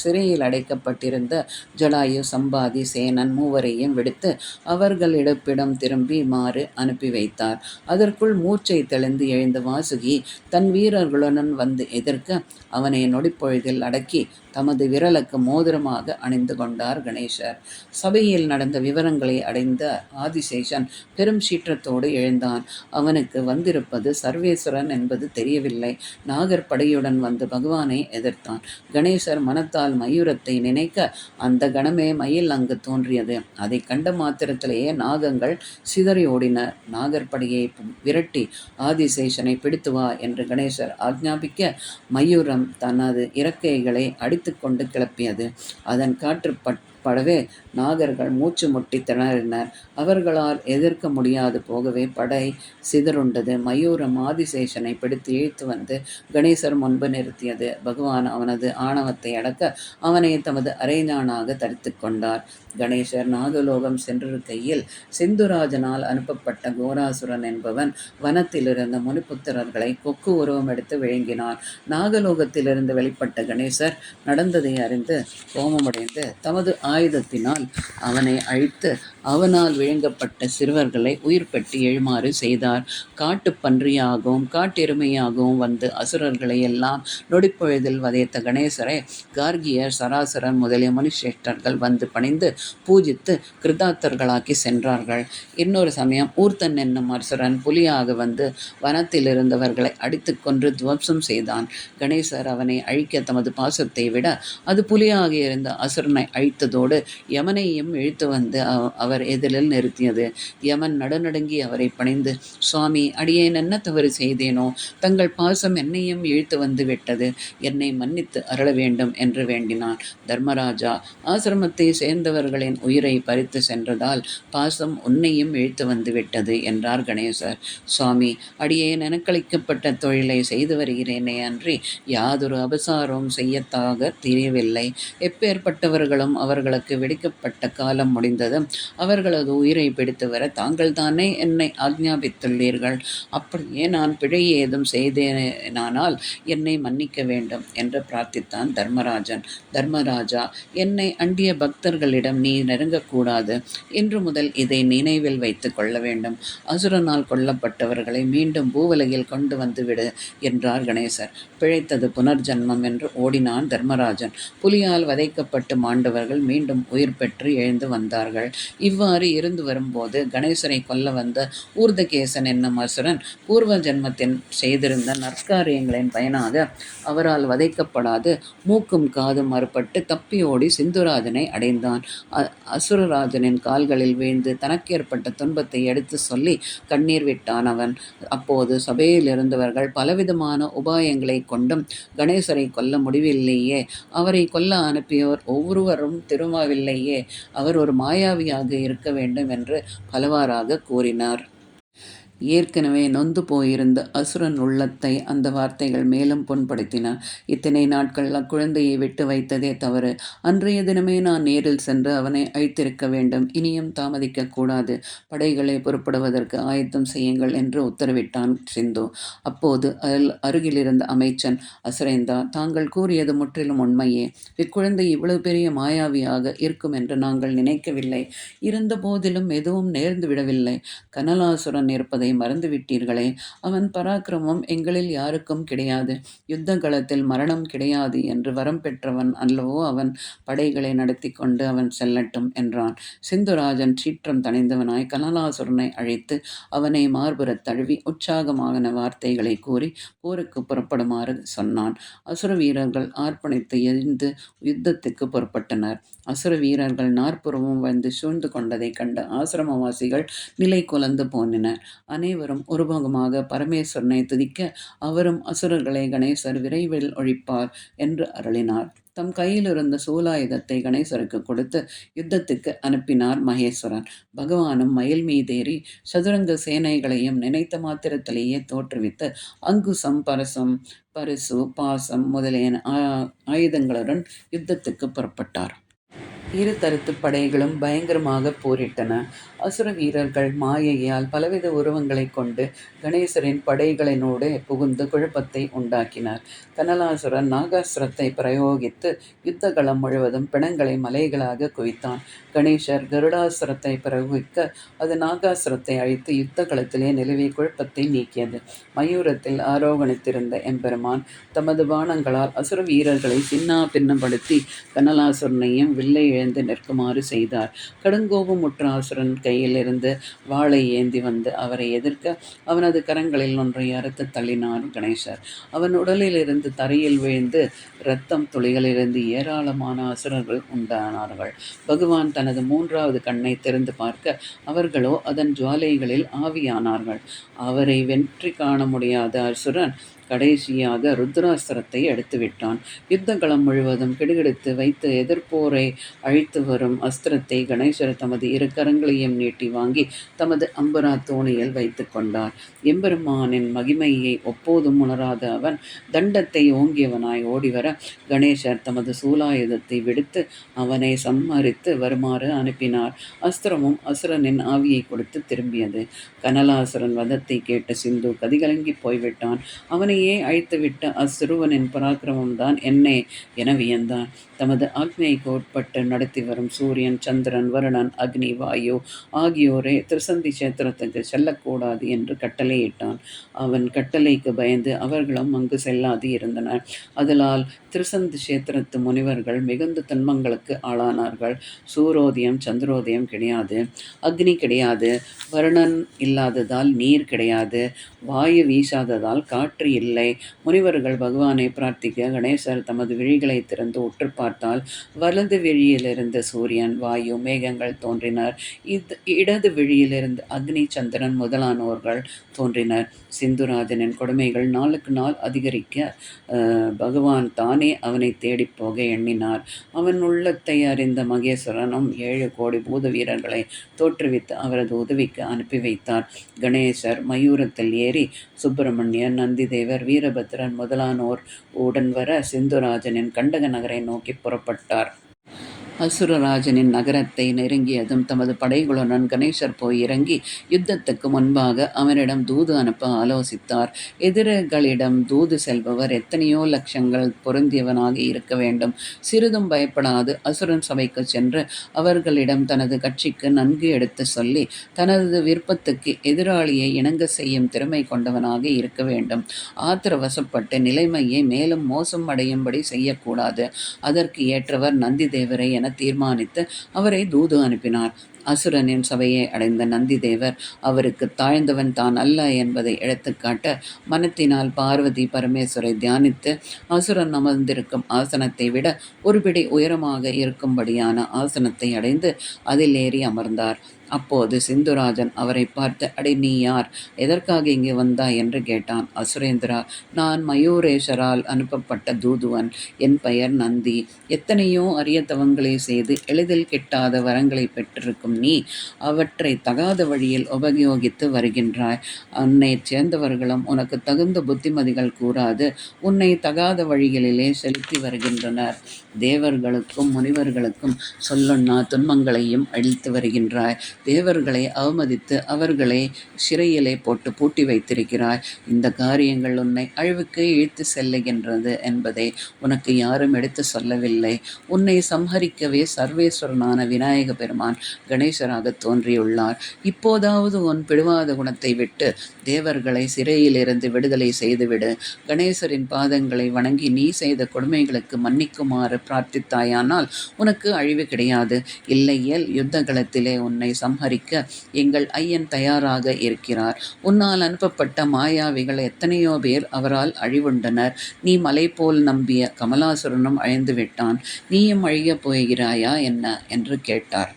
சிறையில் அடைக்கப்பட்டிருந்த ஜடாயு, சம்பாதி, சேனன் 3 விடுத்து அவர்களிடப்பிடம் திரும்பி மாறு அனுப்பி வைத்தார். அதற்குள் மூர்ச்சை தெளிந்து எழுந்த வாசுகி தன் வீரர்களுடன் வந்து எதிர்க்க அவனை நொடிப்பொழுதில் அடக்கி தமது விரலுக்கு மோதிரமாக அணிந்து கொண்டார் கணேசர். சபையில் நடந்த விவரங்களை அடைந்த ஆதிசேஷன் பெரும் சீற்றத்தோடு எழுந்தான். அவனுக்கு வந்திருப்பது சர்வேஸ்வரன் என்பது தெரியவில்லை. நாகர் படையுடன் வந்து பகவானை எதிர்த்தான். கணேசர் மனத்தால் மயூரத்தை நினைக்க அந்த கணமே மயில் அங்கு தோன்றியது. அதை கண்ட மாத்திரத்திலேயே நாகங்கள் சிதறி ஓடின. நாகர்படையை விரட்டி ஆதிசேஷனை பிடித்து வா என்று கணேசர் ஆக்ஞாபிக்க மயூரம் தனது இறக்கைகளை அடித்துக்கொண்டு கிளப்பியது. அதன் காற்று படவே நாகர்கள் மூச்சு முட்டி திணறினர். அவர்களால் எதிர்க்க முடியாது போகவே படை சிதறுண்டது. மயூரம் ஆதிசேஷனை பிடித்து இழுத்து வந்து கணேசர் முன்பு நிறுத்தியது. பகவான் அவனது ஆணவத்தை அடக்க அவனை தமது அரைஞானாக தரித்து கொண்டார். கணேசர் நாகலோகம் சென்றிருக்கையில் சிந்துராஜனால் அனுப்பப்பட்ட கோராசுரன் என்பவன் வனத்திலிருந்த முனிபுத்திரர்களை கொக்கு உருவம் எடுத்து விழுங்கினான். நாகலோகத்திலிருந்து வெளிப்பட்ட கணேசர் நடந்ததை அறிந்து கோபமடைந்து தமது ஆயுதத்தினால் அவனை அழித்து அவனால் விழுங்கப்பட்ட சிறுவர்களை உயிர் பெற்று எழுமாறு செய்தார். காட்டு பன்றியாகவும் காட்டெருமையாகவும் வந்து அசுரர்களை எல்லாம் நொடிப்பொழுதில் வதைத்த கணேசரை கார்கியர், சராசரர் முதலிய முனிசிரேஷ்டர்கள் வந்து பணிந்து பூஜித்து கிருதார்த்தர்களாக்கி சென்றார்கள். இன்னொரு சமயம் ஊர்த்தன் என்னும் அரசரன் புலியாக வந்து வனத்தில் இருந்தவர்களை அடித்து கொன்று துவம்சம் செய்தான். கணேசர் அவனை அழிக்க தமது பாசத்தை விட அது புலியாக இருந்த அசுரனை அழித்ததோடு யமனையும் இழுத்து வந்து அவர் எதிரில் நிறுத்தியது. யமன் நடுநடுங்கி அவரை பணிந்து, சுவாமி, அடியேன் என்ன தவறு செய்தேனோ? தங்கள் பாசம் என்னையும் இழுத்து வந்து விட்டது. என்னை மன்னித்து அருள வேண்டும் என்று வேண்டினான். தர்மராஜா, ஆசிரமத்தை சேர்ந்தவர்களின் உயிரை பறித்து சென்றதால் பாசம் உன்னையும் இழுத்து வந்து விட்டது என்றார் கணேசர். சுவாமி, அடியேன் எனக்களிக்கப்பட்ட தொழிலை செய்து வருகிறேனே அன்றி யாதொரு அபசாரமும் செய்யத்தாக தெரியவில்லை. எப்பேற்பட்டவர்களும் அவர்கள் தங்களுக்கு வெடிக்கப்பட்ட காலம் முடிந்ததும் அவர்களது உயிரை பிடித்து வர தாங்கள் தானே என்னை ஆக்ஞாபித்துள்ளீர்கள். அப்படியே நான் பிழை ஏதும் செய்தேனானால் என்னை மன்னிக்க வேண்டும் என்று பிரார்த்தித்தான் தர்மராஜன். தர்மராஜா, என்னை அண்டிய பக்தர்களிடம் நீ நெருங்கக்கூடாது. இன்று முதல் இதை நினைவில் வைத்து கொள்ள வேண்டும். அசுரனால் கொல்லப்பட்டவர்களை மீண்டும் பூவுலகில் கொண்டு வந்து விடு என்றார் கணேசர். பிழைத்தது புனர்ஜன்மம் என்று ஓடினான் தர்மராஜன். புலியால் வதைக்கப்பட்டு மாண்டவர்கள் மீண்டும் உயிர் பெற்று எழுந்து வந்தார்கள். இவ்வாறு இருந்து வரும்போது கணேசரை கொல்ல வந்த ஊர்தகேசன் என்னும் அசுரன் பூர்வ ஜன்மத்தின் செய்திருந்த நற்காரியங்களின் பயனாக அவரால் வதைக்கப்படாது மூக்கும் காதும் மறுபட்டு தப்பி ஓடி சிந்துராஜனை அடைந்தான். அசுரராஜனின் கால்களில் வீழ்ந்து தனக்கேற்பட்ட துன்பத்தை எடுத்து சொல்லி கண்ணீர் விட்டான் அவன். அப்போது சபையில் இருந்தவர்கள் பலவிதமான உபாயங்களை கொண்டும் கணேசரை கொல்ல முடியவில்லையே, அவரை கொல்ல அனுப்பியவர் ஒவ்வொருவரும் திரும்பவில்லையே, அவர் ஒரு மாயாவியாக இருக்க வேண்டும் என்று பலவாறாக கூறினார். ஏற்கனவே நொந்து போயிருந்த அசுரன் உள்ளத்தை அந்த வார்த்தைகள் மேலும் புண்படுத்தின. இத்தனை நாட்கள் அக்குழந்தையை விட்டு வைத்ததே தவறு. அன்றைய தினமே நான் நேரில் சென்று அவனை அழைத்திருக்க வேண்டும். இனியும் தாமதிக்க கூடாது. படைகளை புறப்படுவதற்கு ஆயத்தம் செய்யுங்கள் என்று உத்தரவிட்டான் சிந்து. அப்போது அருகிலிருந்த அமைச்சன், அசுரேந்தா, தாங்கள் கூறியது முற்றிலும் உண்மையே. இக்குழந்தை இவ்வளவு பெரிய மாயாவியாக இருக்கும் என்று நாங்கள் நினைக்கவில்லை. இருந்த போதிலும் எதுவும் நேர்ந்து விடவில்லை. கனலாசுரன் இருப்பதை மறந்துவிட்டீர்களே. அவன் பராக்கிரமம் எங்களில் யாருக்கும் கிடையாது. யுத்த களத்தில் மரணம் கிடையாது என்று வரம் பெற்றவன் அல்லவோ அவன். படைகளை நடத்தி கொண்டு அவன் செல்லட்டும் என்றான். சிந்துராஜன் சீற்றம் தணிந்தவனாய் கனலாசுரனை அழைத்து அவனை மார்புறத் தழுவி உற்சாகமான வார்த்தைகளை கூறி போருக்கு புறப்படுமாறு சொன்னான். அசுர வீரர்கள் ஆர்ப்பணித்து எழுந்து யுத்தத்துக்கு புறப்பட்டனர். அசுர வீரர்கள் நாற்புறமும் வந்து சூழ்ந்து கொண்டதை கண்ட ஆசிரமவாசிகள் நிலை குலைந்து போனினர். அனைவரும் ஒருமுகமாக பரமேஸ்வரனை துதிக்க, அவரும் அசுரர்களை கணேசர் விரைவில் ஒழிப்பார் என்று அருளினார். தம் கையிலிருந்த சூலாயுதத்தை கணேசருக்கு கொடுத்து யுத்தத்துக்கு அனுப்பினார் மகேஸ்வரன். பகவானும் மயில் மீதேறி சதுரங்க சேனைகளையும் நினைத்த மாத்திரத்திலேயே தோற்றுவித்து அங்குசம், பரிசு, பாசம் முதலிய ஆயுதங்களுடன் யுத்தத்துக்கு புறப்பட்டார். இரு தரத்து படைகளும் பயங்கரமாக போரிட்டன. அசுர வீரர்கள் மாயையால் பலவித உருவங்களை கொண்டு கணேசரின் படைகளினோடு புகுந்து குழப்பத்தை உண்டாக்கினார். கனலாசுரன் நாகாஸ்திரத்தை பிரயோகித்து யுத்தகளம் முழுவதும் பிணங்களை மலைகளாக குவித்தான். கணேசர் கருடாசுரத்தை பிரயோகிக்க அது நாகாசுரத்தை அழித்து யுத்த களத்திலே நிலவிய குழப்பத்தை நீக்கியது. மயூரத்தில் ஆரோகணித்திருந்த எம்பெருமான் தமது பாணங்களால் அசுர வீரர்களை சின்னா பின்னப்படுத்தி கனலாசுரனையும் வில்லை எழுந்து நிற்குமாறு செய்தார். கடுங்கோபமுற்ற அசுரன் கையிலிருந்து வாளை ஏந்தி வந்து அவரை எதிர்க்க அவனது கரங்களில் ஒன்றை அறுத்து தள்ளினார் கணேசர். அவன் உடலிலிருந்து தரையில் வீழ்ந்து இரத்தம் துளிகளிலிருந்து ஏராளமான அசுரர்கள் உண்டானார்கள். பகவான் தனது மூன்றாவது கண்ணை திறந்து பார்க்க அவர்களோ அதன் ஜுவாலைகளில் ஆவியானார்கள். அவரை வெற்றி காண முடியாத அசுரன் கடைசியாக ருத்ராஸ்திரத்தை எடுத்துவிட்டான். யுத்தகளம் முழுவதும் கிடுகிடுத்து வைத்து எதிர்ப்போரை அழித்து வரும் அஸ்திரத்தை கணேசர் தமது இரு கரங்களையும் நீட்டி வாங்கி தமது அம்பரா தோணியில் வைத்து கொண்டார். எம்பெருமானின் மகிமையை ஒப்போதும் உணராத அவன் தண்டத்தை ஓங்கியவனாய் ஓடிவர கணேசர் தமது சூலாயுதத்தை விடுத்து அவனை சம்மரித்து வருமாறு அனுப்பினார். அஸ்திரமும் அசுரனின் ஆவியை கொடுத்து திரும்பியது. கனலாசுரன் வதத்தை கேட்ட சிந்து கதிகலங்கி போய்விட்டான். அவனையே அழித்துவிட்ட அச்சிறுவனின் பராக்கிரமம்தான் என்னே என வியந்தான். தமது ஆக்ஞைக்கு உட்பட்டு நடத்தி வரும் சூரியன், சந்திரன், வருணன், அக்னி, வாயு ஆகியோரே திருசந்தி சேத்திரத்துக்கு செல்லக்கூடாது என்று கட்டளையிட்டான். அவன் கட்டளைக்கு பயந்து அவர்களும் அங்கு செல்லாது இருந்தனர். அதனால் திருசந்தி சேத்திரத்து முனிவர்கள் மிகுந்த துன்பங்களுக்கு ஆளானார்கள். சூரோதயம், சந்திரோதயம் கிடையாது, அக்னி கிடையாது, வருணன் இல்லாததால் நீர் கிடையாது, வாயு வீசாததால் காற்று இல்லை. முனிவர்கள் பகவானை பிரார்த்திக்க கணேசர் தமது விழிகளை திறந்து உற்று பார்த்தால் வலது விழியிலிருந்து சூரியன், வாயு, மேகங்கள் தோன்றினர். இடது விழியிலிருந்து அக்னி, சந்திரன் முதலானோர்கள் தோன்றினர். சிந்துராஜனின் கொடுமைகள் நாளுக்கு நாள் அதிகரிக்க பகவான் தானே அவனை தேடிப் போக எண்ணினார். அவன் உள்ளத்தை அறிந்த மகேஸ்வரனும் 7 கோடி பூத வீரர்களை தோற்றுவித்து அவரது உதவிக்கு அனுப்பி வைத்தார். கணேசர் மயூரத்தில் ஏறி சுப்பிரமணியர், நந்திதேவர், வீரபத்ரன் முதலானோர் உடன் வர சிந்துராஜனின் கண்டக நகரை நோக்கி புறப்பட்டார். அசுரராஜனின் நகரத்தை நெருங்கியதும் தமது படைகளுடன் கணேசர் போய் இறங்கி யுத்தத்துக்கு முன்பாக அவனிடம் தூது அனுப்ப ஆலோசித்தார். எதிரிகளிடம் தூது செல்பவர் எத்தனையோ லட்சங்கள் பொருந்தியவனாக இருக்க வேண்டும். சிறிதும் பயப்படாது அசுரன் சபைக்கு சென்று அவர்களிடம் தனது கட்சிக்கு நன்கு எடுத்து சொல்லி தனது விருப்பத்துக்கு எதிராளியை இணங்க செய்யும் திறமை கொண்டவனாக இருக்க வேண்டும். ஆத்திரவசப்பட்டு நிலைமையை மேலும் மோசம் அடையும்படி செய்யக்கூடாது. அதற்கு ஏற்றவர் நந்தி தேவரை என தீர்மானித்து அவரை தூது அனுப்பினார். அசுரனின் சபையை அடைந்த நந்தி தேவர் அவருக்கு தாழ்ந்தவன் தான் அல்ல என்பதை எடுத்துக்காட்ட மனத்தினால் பார்வதி பரமேஸ்வரை தியானித்து அசுரன் அமர்ந்திருக்கும் ஆசனத்தை விட ஒரு பிடி உயரமாக இருக்கும்படியான ஆசனத்தை அடைந்து அதில் ஏறி அமர்ந்தார். அப்போது சிந்துராஜன் அவரை பார்த்து, அடே நீ யார்? எதற்காக இங்கே வந்தாய் என்று கேட்டான். அசுரேந்திரா, நான் மயூரேஷரால் அனுப்பப்பட்ட தூதுவன். என் பெயர் நந்தி. எத்தனையோ அரிய தவங்களை செய்து எளிதில் கிட்டாத வரங்களை பெற்றிருக்கும் நீ அவற்றை தகாத வழியில் உபயோகித்து வருகின்றாய். உன்னை சேர்ந்தவர்களும் உனக்கு தகுந்த புத்திமதிகள் கூறாது உன்னை தகாத வழிகளிலே செலுத்தி வருகின்றனர். தேவர்களுக்கும் முனிவர்களுக்கும் சொல்லுண்ணா துன்பங்களையும் அழித்து வருகின்றாய். தேவர்களை அவமதித்து அவர்களை சிறையிலே போட்டு பூட்டி வைத்திருக்கிறாய். இந்த காரியங்கள் உன்னை அழிவுக்கு இழுத்து செல்லுகின்றது என்பதை உனக்கு யாரும் எடுத்து சொல்லவில்லை. உன்னை சம்ஹரிக்கவே சர்வேஸ்வரனான விநாயக பெருமான் கணேசராக தோன்றியுள்ளார். இப்போதாவது உன் பிடிவாத குணத்தை விட்டு தேவர்களை சிறையிலிருந்து விடுதலை செய்துவிடு. கணேசரின் பாதங்களை வணங்கி நீ செய்த கொடுமைகளுக்கு மன்னிக்குமாறு பிரார்த்தித்தாயானால் உனக்கு அழிவு கிடையாது. இல்லையேல் யுத்த களத்திலே உன்னை சம்ஹரிக்க எங்கள் ஐயன் தயாராக இருக்கிறார். உன்னால் அனுப்பப்பட்ட மாயாவிகள் எத்தனையோ பேர் அவரால் அழிவுண்டனர். நீ மலை போல் நம்பிய கமலாசுரனும் அழிந்து விட்டான். நீயும் அழியப் போகிறாயா என்ன என்று கேட்டார்.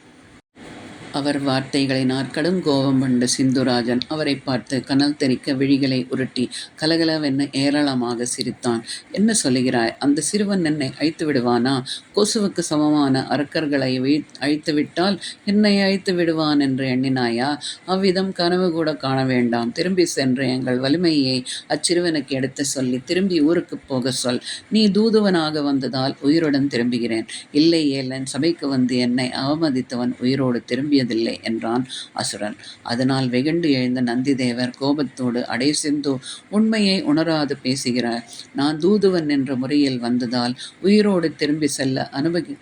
அவர் வார்த்தைகளினால் கடும் கோபம் கொண்ட சிந்துராஜன் அவரை பார்த்து கனல் தெறிக்க விழிகளை உருட்டி கலகலவென்று ஏராளமாக சிரித்தான். என்ன சொல்லுகிறாய்? அந்த சிறுவன் என்னை அழித்து விடுவானா? கொசுவுக்கு சமமான அரக்கர்களை அழித்துவிட்டால் என்னை அழித்து விடுவான் என்று எண்ணினாயா? அவ்விதம் கனவு கூட காண வேண்டாம். திரும்பி சென்று எங்கள் வலிமையை அச்சிறுவனுக்கு எடுத்து சொல்லி திரும்பி ஊருக்கு போக சொல். நீ தூதுவனாக வந்ததால் உயிருடன் திரும்புகிறேன். இல்லையேல் என் சபைக்கு வந்து என்னை அவமதித்தவன் உயிரோடு திரும்பிய இல்லை என்றான் அசுரன். அதனால் வெகுண்டு எழுந்த நந்திதேவர் கோபத்தோடு, அடே சிந்து, உண்மையை உணராது பேசுகிறார். நான் தூதுவன் என்ற முறையில் வந்ததால் உயிரோடு திரும்பி செல்ல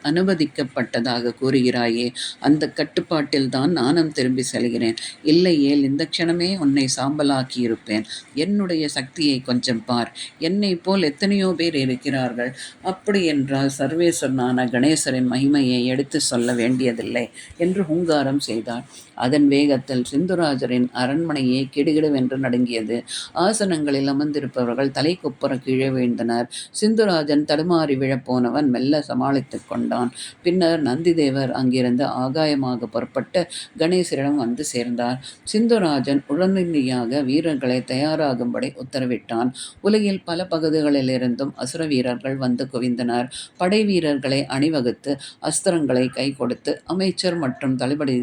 அனுமதிக்கப்பட்டதாக கூறுகிறாயே, அந்த கட்டுப்பாட்டில் தான் நானும் திரும்பி செல்கிறேன். இல்லையேல் இந்த க்ஷணமே உன்னை சாம்பலாக்கியிருப்பேன். என்னுடைய சக்தியை கொஞ்சம் பார். என்னை போல் எத்தனையோ பேர் இருக்கிறார்கள். அப்படி என்றால் சர்வேஸ்வரனான கணேசரின் மகிமையை எடுத்து சொல்ல வேண்டியதில்லை என்று ஹுங்காரம் செய்தார். அதன் வேகத்தில் சிந்துராஜரின் அரண்மனையே கிடுகிடுவென்று நடுங்கியது. ஆசனங்களில் அமர்ந்திருப்பவர்கள் தலை குப்புற கீழே வீழ்ந்தனர். சிந்துராஜன் தடுமாறி விழப்போனவன் மெல்ல சமாளித்துக் கொண்டான். பின்னர் நந்திதேவர் அங்கிருந்து ஆகாயமாக புறப்பட்டு கணேசரிடம் வந்து சேர்ந்தார். சிந்துராஜன் உடனடியாக வீரர்களை தயாராகும்படி உத்தரவிட்டான். உலகில் பல பகுதிகளிலிருந்தும் அசுர வீரர்கள் வந்து குவிந்தனர். படை வீரர்களை அணிவகுத்து அஸ்திரங்களை கை கொடுத்து அமைச்சர் மற்றும் தளபதிகள்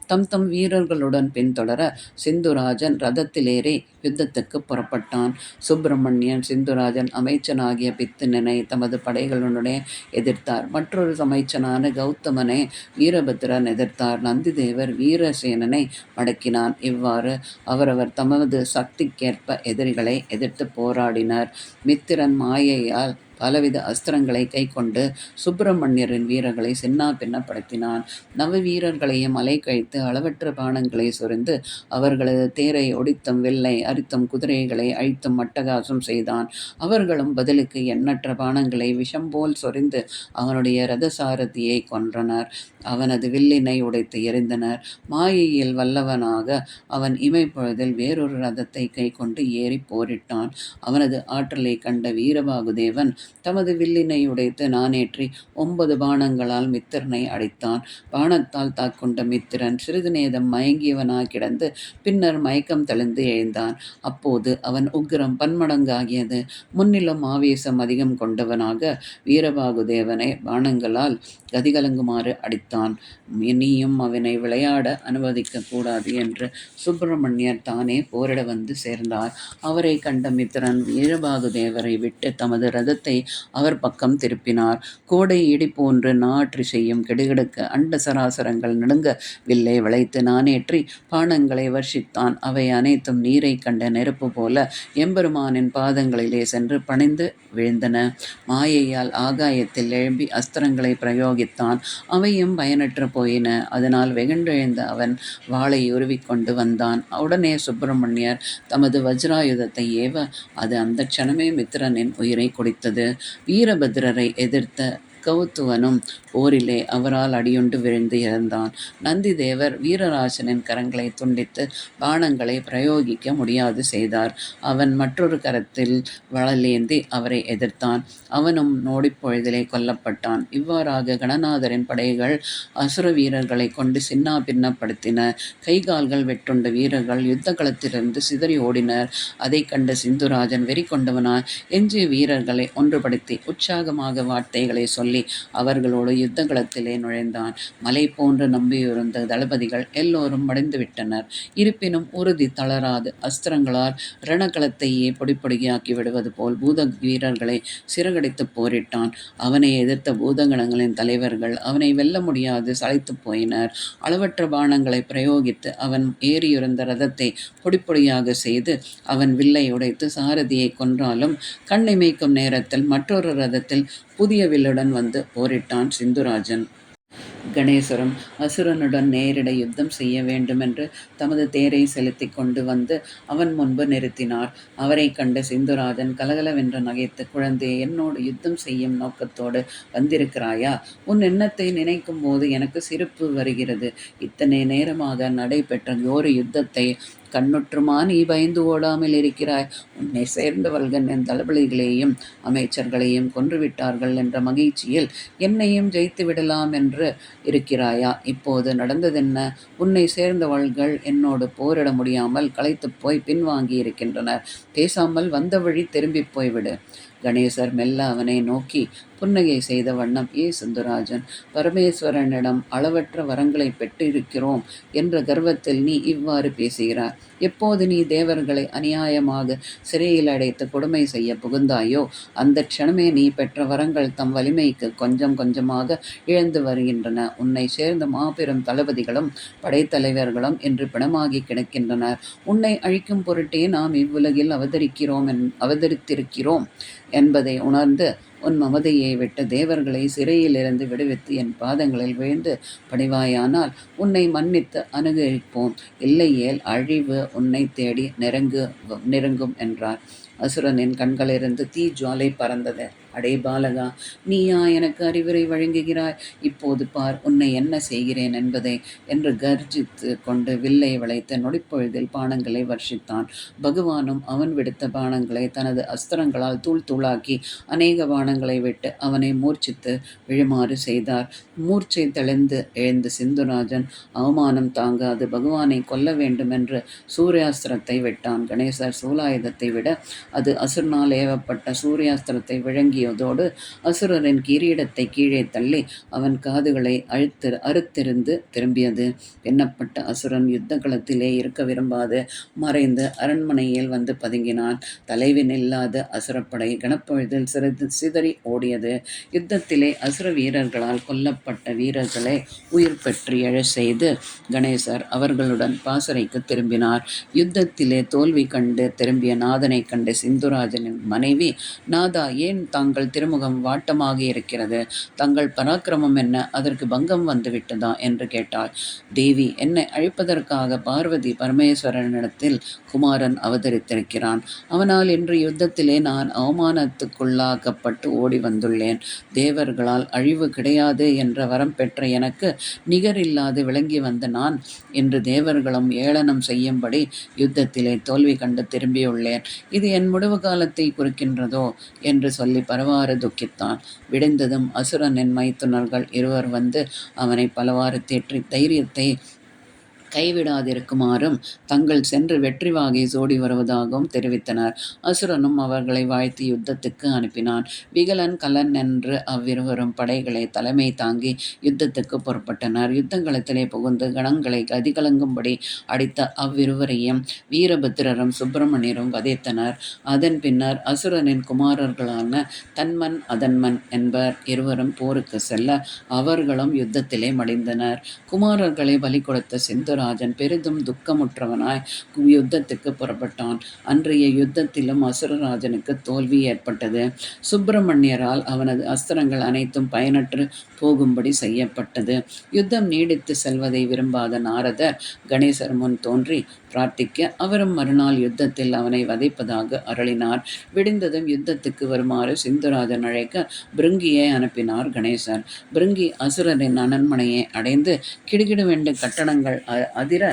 தம் தம் வீரர்களுடன் பின்தொடர சிந்துராஜன் ரதத்திலேறி யுத்தத்துக்கு புறப்பட்டான். சுப்பிரமணியன் சிந்துராஜன் அமைச்சனாகிய பித்தினனை தமது படைகளுடனே எதிர்த்தார். மற்றொரு அமைச்சனான கௌதமனை வீரபத்திரன் எதிர்த்தார். நந்திதேவர் வீரசேனனை மடக்கினான். இவ்வாறு அவரவர் தமது சக்திக்கேற்ப எதிரிகளை எதிர்த்து போராடினர். மித்திரன் மாயையால் பலவித அஸ்திரங்களை கை கொண்டு சுப்பிரமணியரின் வீரர்களை சின்னா பின்னப்படுத்தினான். நவ வீரர்களையும் அலைக்கழித்து அளவற்ற பானங்களை சொரிந்து அவர்களது தேரை ஒடித்தும் வில்லை அரித்தும் குதிரைகளை அழித்தும் அட்டகாசம் செய்தான். அவர்களும் பதிலுக்கு எண்ணற்ற பானங்களை விஷம் போல் சொரிந்து அவனுடைய இரதசாரதியை கொன்றனர். அவனது வில்லினை உடைத்து எறிந்தனர். மாயையில் வல்லவனாக அவன் இமைப்பொழுதில் வேறொரு ரதத்தை கை கொண்டு ஏறி போரிட்டான். அவனது ஆற்றலை கண்ட வீரபாகுதேவன் தமது வில்லினை உடைத்து நானேற்றி 9 பானங்களால் மித்திரனை அடித்தான். பானத்தால் தாக்கொண்ட மித்திரன் சிறிது நேரம் மயங்கியவனாய் கிடந்து பின்னர் மயக்கம் தெளிந்து எழுந்தான். அப்போது அவன் உக்கிரம் பன்மடங்காகியது. முன்னிலும் ஆவேசம் அதிகம் கொண்டவனாக வீரபாகுதேவனை பானங்களால் கதிகலங்குமாறு அடித்தான். இனியும் அவனை விளையாட அனுமதிக்க கூடாது என்று சுப்பிரமணியர் தானே போரிட வந்து சேர்ந்தார். அவரை கண்ட மித்திரன் வீரபாகுதேவரை விட்டு தமது ரதத்தை அவர் பக்கம் திருப்பினார். கோடை இடி போன்று நாற்றி செய்யும் கிடுகிடுக்க அண்ட சராசரங்கள் நடுங்க வில்லை வளைத்து நானேற்றி பானங்களை வர்ஷித்தான். அவை அனைத்தும் நீரை கண்ட நெருப்பு போல எம்பெருமானின் பாதங்களிலே சென்று பணிந்து விழுந்தன. மாயையால் ஆகாயத்தில் எழும்பி அஸ்திரங்களை பிரயோகித்தான். அவையும் பயனற்று போயின. அதனால் வெகுண்டெழுந்த அவன் வாளை உருவிக்கொண்டு வந்தான். உடனே சுப்பிரமணியர் தமது வஜ்ராயுதத்தை ஏவ அது அந்த க்ஷணமே மித்திரனின் உயிரை குடித்தது. வீரபத்ரரை எதிர்த்த கௌத்துவனும் போரிலே அவரால் அடியுண்டு விழுந்து இறந்தான். நந்தி தேவர் வீரராசனின் கரங்களை துண்டித்து பானங்களை பிரயோகிக்க முடியாது செய்தார். அவன் மற்றொரு கரத்தில் வளலேந்தி அவரை எதிர்த்தான். அவனும் நொடிப்பொழுதிலே கொல்லப்பட்டான். இவ்வாறாக கணநாதரின் படைகள் அசுர வீரர்களை கொண்டு சின்னா பின்னப்படுத்தின. கைகால்கள் வெட்டுண்ட வீரர்கள் யுத்த களத்திலிருந்து சிதறி ஓடினர். அதை கண்ட சிந்துராஜன் வெறி கொண்டவனாய் எஞ்சிய வீரர்களை ஒன்றுபடுத்தி உற்சாகமாக வார்த்தைகளை சொல்லி அவர்களோடு யுத்த களத்திலே நுழைந்தான். மலை போன்று நம்பியிருந்த தளபதிகள் எல்லோரும் மடிந்துவிட்டனர். இருப்பினும் உறுதி தளராது அஸ்திரங்களால் ரணகளத்தையே பொடிப்பொடியாக்கி விடுவது போல் பூத வீரர்களை சிறகடித்து போரிட்டான். அவனை எதிர்த்த பூதகணங்களின் தலைவர்கள் அவனை வெல்ல முடியாது சளைத்து போயினர். அளவற்ற பானங்களை பிரயோகித்து அவன் ஏறியிருந்த ரதத்தை பொடிப்பொடியாக செய்து அவன் வில்லை உடைத்து சாரதியை கொன்றாலும் கண்ணிமைக்கும் நேரத்தில் மற்றொரு ரதத்தில் புதிய வில்லுடன் வந்து போரிட்டான் சிந்துராஜன். கணேசரும் அசுரனுடன் நேரிட யுத்தம் செய்ய வேண்டுமென்று தமது தேரை செலுத்தி கொண்டு வந்து அவன் முன்பு நிறுத்தினார். அவரை கண்ட சிந்துராஜன் கலகலவென்று நகைத்து, குழந்தையே, என்னோடு யுத்தம் செய்யும் நோக்கத்தோடு வந்திருக்கிறாயா? உன் எண்ணத்தை நினைக்கும் போது எனக்கு சிரிப்பு வருகிறது. இத்தனை நேரமாக நடைபெற்ற கோர யுத்தத்தை கண்ணுற்றுமா நீ பயந்து ஓடாமல் இருக்கிறாய்? உன்னை சேர்ந்தவர்கள் என் தளபதிகளையும் அமைச்சர்களையும் கொன்றுவிட்டார்கள் என்ற மகிழ்ச்சியில் என்னையும் ஜெயித்து விடலாம் என்று இருக்கிறாயா? இப்போது நடந்ததென்ன? உன்னை சேர்ந்தவர்கள் என்னோடு போரிட முடியாமல் களைத்து போய் பின்வாங்கி இருக்கின்றனர். பேசாமல் வந்த வழி திரும்பி போய்விடு. கணேசர் மெல்ல அவனை நோக்கி புன்னகை செய்த வண்ணம், ஏ சுந்தராஜன், பரமேஸ்வரனிடம் அளவற்ற வரங்களை பெற்றிருக்கிறோம் என்ற கர்வத்தில் நீ இவ்வாறு பேசுகிறாய். எப்போது நீ தேவர்களை அநியாயமாக சிறையில் அடைத்து கொடுமை செய்ய புகுந்தாயோ அந்த க்ஷணமே நீ பெற்ற வரங்கள் தம் வலிமைக்கு கொஞ்சம் கொஞ்சமாக இழந்து வருகின்றன. உன்னை சேர்ந்த மாபெரும் தளபதிகளும் படைத்தலைவர்களும் என்று பிணமாகி கிடக்கின்றனர். உன்னை அழிக்கும் பொருட்டே நாம் இவ்வுலகில் அவதரித்திருக்கிறோம் என்பதை உணர்ந்து உன் மமதையை விட்டு தேவர்களை சிறையிலிருந்து விடுவித்து என் பாதங்களில் விழுந்து பணிவாயானால் உன்னை மன்னித்து அனுகரிப்போம். இல்லையேல் அழிவு உன்னை தேடி நெருங்கும் என்றார். அசுரனின் கண்களிலிருந்து தீ ஜுவாலை பறந்தது. அடே பாலகா, நீயா எனக்கு அறிவுரை வழங்குகிறாய்? இப்போது பார் உன்னை என்ன செய்கிறேன் என்பதை என்று கர்ஜித்து கொண்டு வில்லை வளைத்து நொடிப்பொழுதில் பானங்களை வர்ஷித்தான். பகவானும் அவன் விடுத்த பானங்களை தனது அஸ்திரங்களால் தூள் தூளாக்கி அநேக பானங்களை விட்டு அவனை மூர்ச்சித்து விழுமாறு செய்தார். மூர்ச்சை தெளிந்து எழுந்த சிந்துராஜன் அவமானம் தாங்காது பகவானை கொல்ல வேண்டுமென்று சூர்யாஸ்திரத்தை விட்டான். கணேசர் சூலாயுதத்தை விட அது அசுரனால் ஏவப்பட்ட சூர்யாஸ்திரத்தை விழுங்கியதோடு அசுரரின் கிரீடத்தை கீழே தள்ளி அவன் காதுகளை அறுத்திருந்து திரும்பியது. எண்ணப்பட்ட அசுரன் யுத்த களத்திலே இருக்க விரும்பாது மறைந்து அரண்மனையில் வந்து பதுங்கினான். தலைவன் இல்லாத அசுரப்படை கனப்பொழுதில் சிதறி ஓடியது. யுத்தத்திலே அசுர வீரர்களால் கொல்லப்பட்ட வீரர்களை உயிர் பெற்று எழ செய்து கணேசர் அவர்களுடன் பாசறைக்கு திரும்பினார். யுத்தத்திலே தோல்வி கண்டு திரும்பிய நாதனை கண்டு சிந்துராஜனின் மனைவி, நாதா, ஏன் தாங்கள் திருமுகம் வாட்டமாக இருக்கிறது? தங்கள் பராக்கிரமம் என்ன? அதற்கு பங்கம் வந்துவிட்டதா என்று கேட்டாள். தேவி, என்னை அழிப்பதற்காக பார்வதி பரமேஸ்வரனிடத்தில் குமாரன் அவதரித்திருக்கிறான். அவனால் இன்று யுத்தத்திலே நான் அவமானத்துக்குள்ளாக்கப்பட்டு ஓடி வந்துள்ளேன். தேவர்களால் அழிவு கிடையாது என்ற வரம் பெற்ற எனக்கு நிகரில்லாது விளங்கி வந்த நான் இன்று தேவர்களும் ஏளனம் செய்யும்படி யுத்தத்திலே தோல்வி கண்டு திரும்பியுள்ளேன். இது என் முடிவு காலத்தை குறிக்கின்றதோ என்று சொல்லி பலவாறு துக்கித்தான். விடிந்ததும் அசுரனின் மைத்துனர்கள் இருவர் வந்து அவனை பலவாறு தேற்றி தைரியத்தை கைவிடாதிருக்குமாறும் தங்கள் சென்று வெற்றி வாகை சோடி வருவதாகவும் தெரிவித்தனர். அசுரனும் அவர்களை வாழ்த்தி யுத்தத்துக்கு அனுப்பினான். விகலன் கலன் என்று அவ்விருவரும் படைகளை தலைமை தாங்கி யுத்தத்துக்கு புறப்பட்டனர். யுத்தங்களத்திலே புகுந்து கணங்களை கதிகலங்கும்படி அடித்த அவ்விருவரையும் வீரபத்திரரும் சுப்பிரமணியரும் வதைத்தனர். அதன் பின்னர் அசுரனின் குமாரர்களான தன்மன் அதன்மன் என்பர் இருவரும் போருக்கு செல்ல அவர்களும் யுத்தத்திலே மடிந்தனர். குமாரர்களை பலி கொடுத்த சிந்துராஜன் பெரிதும் துக்கமுற்றவனாய் யுத்தத்துக்கு புறப்பட்டான். அன்றைய யுத்தத்திலும் அசுரராஜனுக்கு தோல்வி ஏற்பட்டது. சுப்பிரமணியரால் அவனது அஸ்திரங்கள் அனைத்தும் பயனற்று போகும்படி செய்யப்பட்டது. யுத்தம் நீடித்து செல்வதை விரும்பாத நாரதர் கணேசர் முன் தோன்றி பிரார்த்திக்க அவரும் மறுநாள் யுத்தத்தில் அவனை வதைப்பதாக அருளினார். விடிந்ததும் யுத்தத்துக்கு வருமாறு சிந்துராஜன் அழைக்க பிருங்கியை அனுப்பினார் கணேசர். பிருங்கி அசுரரின் அரண்மனையை அடைந்து கிடுகிடுவென்று கட்டடங்கள் அதிர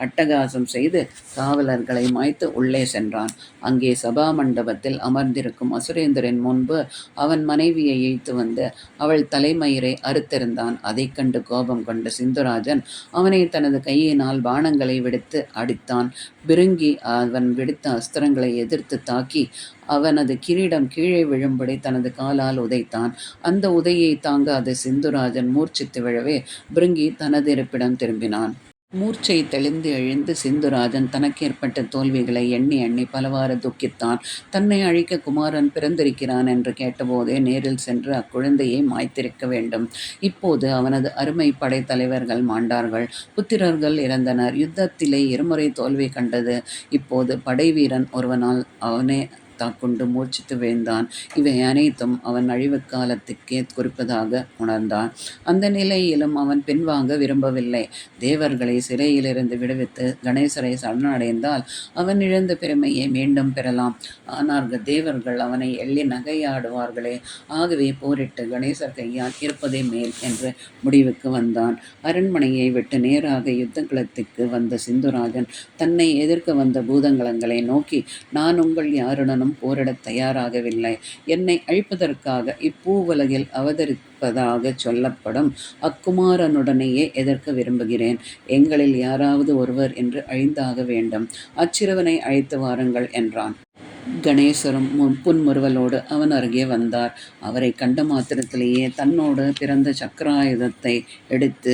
அட்டகாசம் செய்து காவலர்களை மாய்த்து உள்ளே சென்றான். அங்கே சபா மண்டபத்தில் அமர்ந்திருக்கும் அசுரேந்திரன் முன்பு அவன் மனைவியை இழுத்து வந்து அவள் தலைமயிரை அறுத்திருந்தான். அதை கண்டு கோபம் கொண்ட சிந்துராஜன் அவனை தனது கையினால் பாணங்களை விடுத்து அடித்தான். பிருங்கி அவன் விடுத்த அஸ்திரங்களை எதிர்த்து தாக்கி அவனது கிரீடம் கீழே விழும்படி தனது காலால் உதைத்தான். அந்த உதையை தாங்காத சிந்துராஜன் மூர்ச்சித்து விழவே பிருங்கி தனது இருப்பிடம் திரும்பினான். மூர்ச்சை தெளிந்து எழுந்து சிந்துராஜன் தனக்கேற்பட்ட தோல்விகளை எண்ணி எண்ணி பலவாறு துக்கித்தான். தன்னை அழிக்க குமாரன் பிறந்திருக்கிறான் என்று கேட்டபோதே நேரில் சென்று அக்குழந்தையை மாய்த்திருக்க வேண்டும். இப்போது அவனது அருமை படைத்தலைவர்கள் மாண்டார்கள். புத்திரர்கள் இறந்தனர். யுத்தத்திலே இருமுறை தோல்வி கண்டது. இப்போது படை வீரன் ஒருவனால் அவனே தாக்குண்டு மூர்ச்சித்து விழுந்தான். இவை அனைத்தும் அவன் அழிவுக்காலத்துக்கே குறிப்பதாக உணர்ந்தான். அந்த நிலையிலும் அவன் பின்வாங்க விரும்பவில்லை. தேவர்களை சிறையிலிருந்து விடுவித்து கணேசரை சரணடைந்தால் அவன் இழந்த பெருமையை மீண்டும் பெறலாம். ஆனால் தேவர்கள் அவனை எள்ளி நகையாடுவார்களே. ஆகவே போரிட்டு கணேசர் கையால் இருப்பதே மேல் என்று முடிவுக்கு வந்தான். அரண்மனையை விட்டு நேராக யுத்தங்களத்துக்கு வந்த சிந்துராஜன் தன்னை எதிர்க்க வந்த பூதங்களங்களை நோக்கி, நான் உங்கள் யாருடனும் போரிடத் தயாராகவில்லை. என்னை அழிப்பதற்காக இப்பூவுலகில் அவதரிப்பதாக சொல்லப்படும் அக்குமாரனுடனேயே எதிர்க்க விரும்புகிறேன். எங்களில் யாராவது ஒருவர் என்று அழிந்தாக வேண்டும். அச்சிறுவனை அழைத்து வாருங்கள் என்றான். கணேசரும் புன்முறுவலோடு அவன் அருகே வந்தார். அவரை கண்ட மாத்திரத்திலேயே தன்னோடு பிறந்த சக்கராயுதத்தை எடுத்து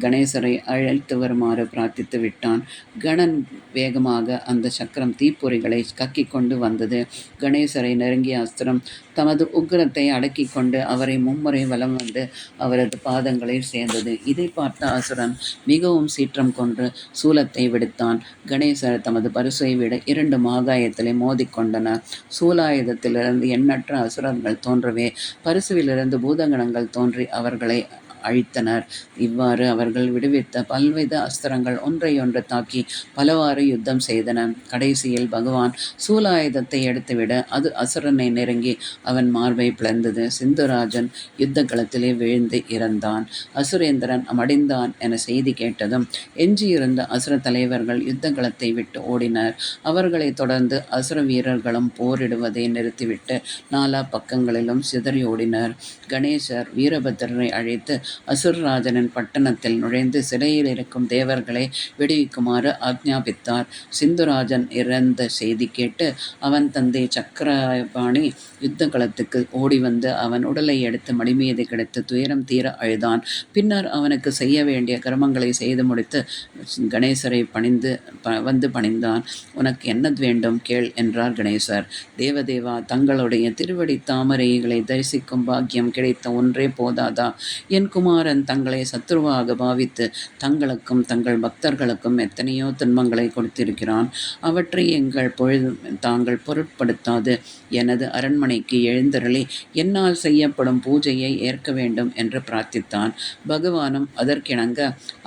கணேசரை அழைத்து வருமாறு பிரார்த்தித்து விட்டான். கணன் வேகமாக அந்த சக்கரம் தீப்பொறிகளை கக்கி கொண்டு வந்தது. கணேசரை நெருங்கிய அஸ்திரம் தமது உக்கிரத்தை அடக்கி கொண்டு அவரை மும்முறை வலம் வந்து அவரது பாதங்களில் சேர்ந்தது. இதை பார்த்த அசுரன் மிகவும் சீற்றம் கொண்டு சூலத்தை விடுத்தான். கணேசர் தமது பரிசை விட 2 ஆகாயத்திலே மோதிக்கொண்டனர். சூலாயுதத்திலிருந்து எண்ணற்ற அசுரர்கள் தோன்றவே பரிசுவிலிருந்து பூதகணங்கள் தோன்றி அவர்களை அழித்தனர். இவ்வாறு அவர்கள் விடுவித்த பல்வித அஸ்திரங்கள் ஒன்றையொன்று தாக்கி பலவாறு யுத்தம் செய்தன. கடைசியில் பகவான் சூலாயுதத்தை எடுத்துவிட அது அசுரனை நெருங்கி அவன் மார்பை பிளந்தது. சிந்துராஜன் யுத்த களத்திலே விழுந்து இறந்தான். அசுரேந்திரன் மடிந்தான் என செய்தி கேட்டதும் எஞ்சியிருந்த அசுர தலைவர்கள் யுத்த களத்தை விட்டு ஓடினர். அவர்களை தொடர்ந்து அசுர வீரர்களும் போரிடுவதை நிறுத்திவிட்டு நாலா பக்கங்களிலும் சிதறி ஓடினர். கணேசர் வீரபத்திரரை அழைத்து அசுரராஜனின் பட்டணத்தில் நுழைந்து சிறையில் இருக்கும் தேவர்களை விடுவிக்குமாறு ஆக்ஞாபித்தார். சிந்துராஜன் இறந்த செய்தி கேட்டு அவன் தந்தை சக்கரபாணி யுத்த களத்துக்கு ஓடி வந்து அவன் உடலை எடுத்து மடிமீது கிடத்து துயரம் தீர அழுதான். பின்னர் அவனுக்கு செய்ய வேண்டிய கர்மங்களை செய்து முடித்து கணேசரை பணிந்தான். உனக்கு என்ன வேண்டும் கேள் என்றார் கணேசர். தேவதேவா, தங்களுடைய திருவடி தாமரைகளை தரிசிக்கும் பாக்கியம் கிடைத்த ஒன்றே போதாதா? என் குமாரன் தங்களை சத்ருவாக பாவித்து தங்களுக்கும் தங்கள் பக்தர்களுக்கும் எத்தனையோ துன்பங்களை கொடுத்திருக்கிறான். அவற்றை தாங்கள் பொருட்படுத்தாது எனது அரண்மனைக்கு எழுந்தருளி என்னால் செய்யப்படும் பூஜையை ஏற்க வேண்டும் என்று பிரார்த்தித்தான். பகவானும் அதற்கிணங்க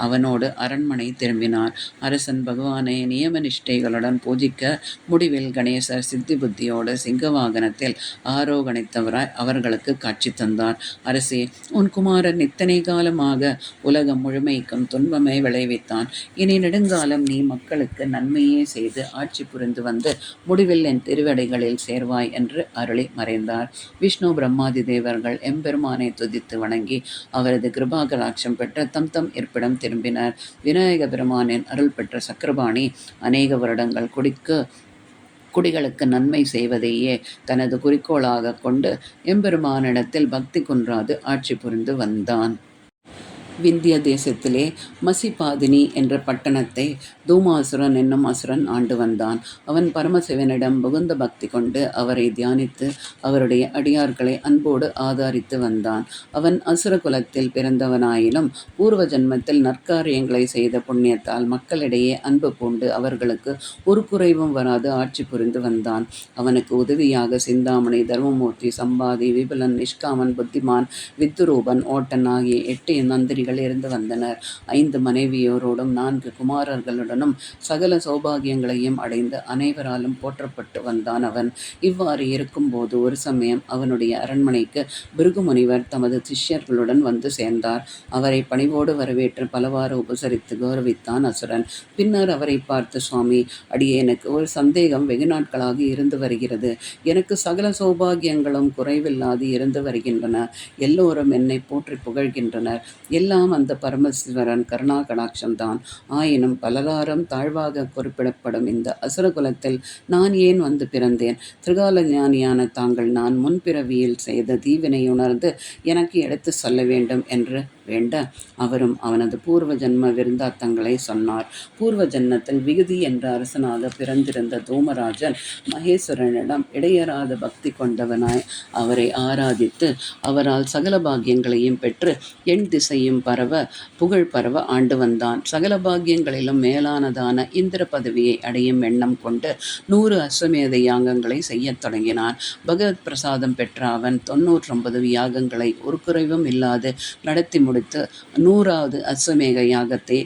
அவனோடு அரண்மனை திரும்பினார். அரசன் பகவானை நியம நிஷ்டைகளுடன் பூஜிக்க முடிவில் கணேசர் சித்தி புத்தியோடு சிங்கவாகனத்தில் ஆரோகணித்தவராய் அவர்களுக்கு காட்சி தந்தார். அரசே, உன் குமாரன் இத்தனை காலமாக உலகம் முழுமைக்கும் துன்பமே விளைவித்தான். இனி நெடுங்காலம் நீ மக்களுக்கு நன்மையே செய்து ஆட்சி புரிந்து வந்து முடிவில் என் திருவடிகளில் சேர்வாய் என்று அருளி மறைந்தார். விஷ்ணு பிரம்மாதி தேவர்கள் எம்பெருமானை துதித்து வணங்கி அவரது கிருபாகராட்சம் பெற்ற தம் தம் இருப்பிடம் திரும்பினர். விநாயக பெருமானின் அருள் பெற்ற சக்கரபாணி அநேக வருடங்கள் குடிகளுக்கு நன்மை செய்வதையே தனது குறிக்கோளாக கொண்டு எம்பெருமானிடத்தில் பக்தி குன்றாது ஆட்சி புரிந்து வந்தான். விந்திய தேசத்திலே மசிபாதினி என்ற பட்டணத்தை தூமாசுரன் என்னும் அசுரன் ஆண்டு வந்தான். அவன் பரமசிவனிடம் புகுந்த பக்தி கொண்டு அவரை தியானித்து அவருடைய அடியார்களை அன்போடு ஆதரித்து வந்தான். அவன் அசுர குலத்தில் பிறந்தவனாயினும் பூர்வ ஜன்மத்தில் நற்காரியங்களை செய்த புண்ணியத்தால் மக்களிடையே அன்பு பூண்டு அவர்களுக்கு ஒரு குறைவும் வராது ஆட்சி புரிந்து வந்தான். அவனுக்கு உதவியாக சிந்தாமணி, தர்மமூர்த்தி, சம்பாதி, விபுலன், நிஷ்காமன், புத்திமான், வித்துரூபன், ஓட்டன் ஆகிய 8 நந்திரிகள் இருந்து வந்தனர். 5 மனைவியோரோடும் 4 குமாரர்களுடனும் சகல சௌபாகியங்களையும் அடைந்து அனைவராலும் போற்றப்பட்டு வந்தான் அவன். இவ்வாறு இருக்கும்போது ஒரு சமயம் அவனுடைய அரண்மனைக்கு பிருகுமுனிவர் தமது சிஷ்யர்களுடன் வந்து சேர்ந்தார். அவரை பணிவோடு வரவேற்று பலவாறு உபசரித்து கௌரவித்தான் அசுரன். பின்னர் அவரை பார்த்து, சுவாமி, அடியேனுக்கு ஒரு சந்தேகம் வெகு நாட்களாக இருந்து வருகிறது. எனக்கு சகல சௌபாகியங்களும் குறைவில்லாது இருந்து வருகின்றன. எல்லோரும் என்னை போற்றி புகழ்கின்றனர். எல்லாம் அந்த பரமசிவரன் கருணா கடாட்சம்தான். ஆயினும் பலராரும் தாழ்வாக குறிப்பிடப்படும் இந்த அசுரகுலத்தில் நான் ஏன் வந்து பிறந்தேன்? திரிகால ஞானியான தாங்கள் நான் முன்பிறவியில் செய்த தீவினை உணர்ந்து எனக்கு எடுத்து சொல்ல வேண்டும் என்று வேண்ட அவரும் அவனது பூர்வ ஜன்ம விருந்தாத்தங்களை சொன்னார். பூர்வ ஜன்மத்தில் விகுதி என்ற அரசனாக பிறந்திருந்த தூமராஜன் மகேஸ்வரனிடம் இடையறாத பக்தி கொண்டவனாய் அவரை ஆராதித்து அவரால் சகல பாக்கியங்களையும் பெற்று எண் திசையும் பரவ புகழ் பரவ ஆண்டு வந்தான். சகல பாக்கியங்களிலும் மேலானதான இந்திர பதவியை அடையும் எண்ணம் கொண்டு 100 அஸ்வமேத யாகங்களை செய்யத் தொடங்கினான். பகவத் பிரசாதம் பெற்ற அவன் 99 யாகங்களை ஒரு குறைவும் இல்லாது நடத்தி முடித்து 100வது அஸ்வமேக யாகத்தை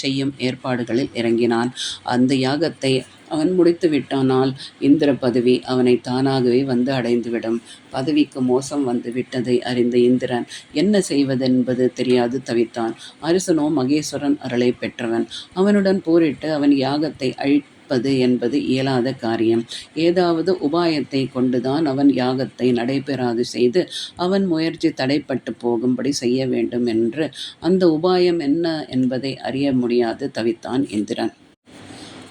செய்யும் ஏற்பாடுகளில் இறங்கினான். அந்த யாகத்தை அவன் முடித்து விட்டானால் இந்திர பதவி அவனை தானாகவே வந்து அடைந்துவிடும். பதவிக்கு மோசம் வந்து விட்டதை அறிந்த இந்திரன் என்ன செய்வதென்பது தெரியாது தவித்தான். அரசனோ மகேஸ்வரன் அருளை பெற்றவன். அவனுடன் போரிட்டு அவன் யாகத்தை என்பது இயலாத காரியம். ஏதாவது உபாயத்தை கொண்டுதான் அவன் யாகத்தை நடைபெறாது செய்து அவன் முயற்சி தடைப்பட்டு போகும்படி செய்ய வேண்டும் என்று அந்த உபாயம் என்ன என்பதை அறிய முடியாது தவித்தான் இந்திரன்.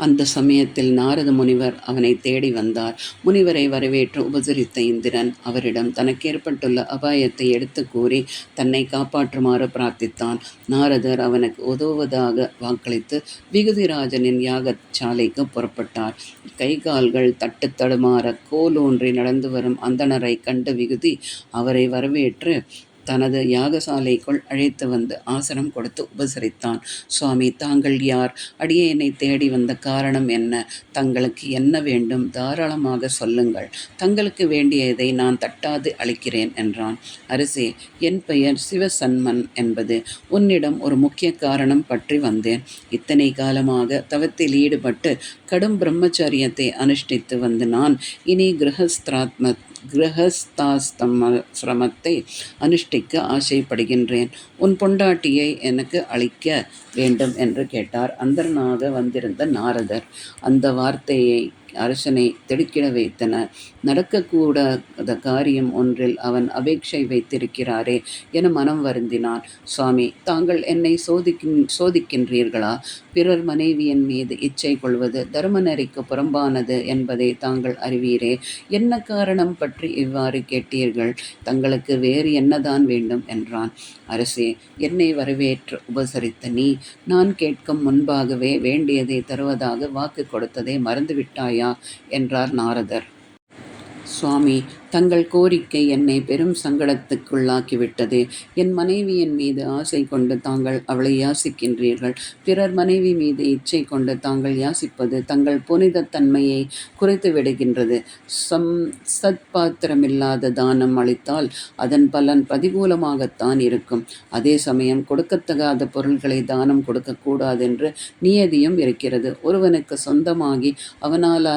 அந்த சமயத்தில் நாரத முனிவர் அவனை தேடி வந்தார். முனிவரை வரவேற்று உபசரித்த இந்திரன் அவரிடம் தனக்கு ஏற்பட்டுள்ள அபாயத்தை எடுத்து கூறி தன்னை காப்பாற்றுமாறு பிரார்த்தித்தான். நாரதர் அவனுக்கு உதவுவதாக வாக்களித்து விகுதிராஜனின் யாகசாலைக்கு புறப்பட்டார். கை கால்கள் தட்டு தடுமாற கோலூன்றி நடந்து வரும் அந்தணரை கண்ட விகுதி அவரை வரவேற்று தனது யாகசாலைக்குள் அழைத்து வந்து ஆசனம் கொடுத்து உபசரித்தான். சுவாமி, தாங்கள் யார்? அடியேனை தேடி வந்த காரணம் என்ன? தங்களுக்கு என்ன வேண்டும்? தாராளமாக சொல்லுங்கள். தங்களுக்கு வேண்டியதை நான் தட்டாது அளிக்கிறேன் என்றான். அரசே, என் பெயர் சிவசன்மன் என்பது. உன்னிடம் ஒரு முக்கிய காரணம் பற்றி வந்தேன். இத்தனை காலமாக தவத்தில் ஈடுபட்டு கடும் பிரம்மச்சரியத்தை அனுஷ்டித்து வந்து நான் இனி கிரகஸ்தாசிரமத்தை அனுஷ்டிக்க ஆசைப்படுகின்றேன். உன் பொண்டாட்டியை எனக்கு அளிக்க வேண்டும் என்று கேட்டார் அந்தரனாக வந்திருந்த நாரதர். அந்த வார்த்தையை அரசனை திடுக்கிட வைத்தன. நடக்கக்கூடாத காரியம் ஒன்றில் அவன் அபேட்சை வைத்திருக்கிறாரே என மனம் வருந்தினான். சுவாமி, தாங்கள் என்னை சோதிக்கின்றீர்களா? பிறர் மனைவியின் மீது இச்சை கொள்வது தர்ம நெறிக்கு புறம்பானது என்பதை தாங்கள் அறிவீரே. என்ன காரணம் பற்றி இவ்வாறு கேட்டீர்கள்? தங்களுக்கு வேறு என்னதான் வேண்டும் என்றான். அரசே, என்னை வரவேற்று உபசரித்த நீ நான் கேட்கும் முன்பாகவே வேண்டியதை தருவதாக வாக்கு கொடுத்ததை மறந்துவிட்டாயா என்றார் நாரதர். சுவாமி, தங்கள் கோரிக்கை என்னை பெரும் சங்கடத்துக்குள்ளாக்கிவிட்டது. என் மனைவியின் மீது ஆசை கொண்டு தாங்கள் அவளை யாசிக்கின்றீர்கள். பிறர் மனைவி மீது இச்சை கொண்டு தாங்கள் யாசிப்பது தங்கள் புனித தன்மையை குறைத்து விடுகின்றது. சத்பாத்திரமில்லாத தானம் அளித்தால் அதன் பலன் பிரதிகூலமாகத்தான் இருக்கும். அதே சமயம் கொடுக்கத்தகாத பொருள்களை தானம் கொடுக்கக்கூடாதென்று நியதியும் இருக்கிறது. ஒருவனுக்கு சொந்தமாகி அவனால்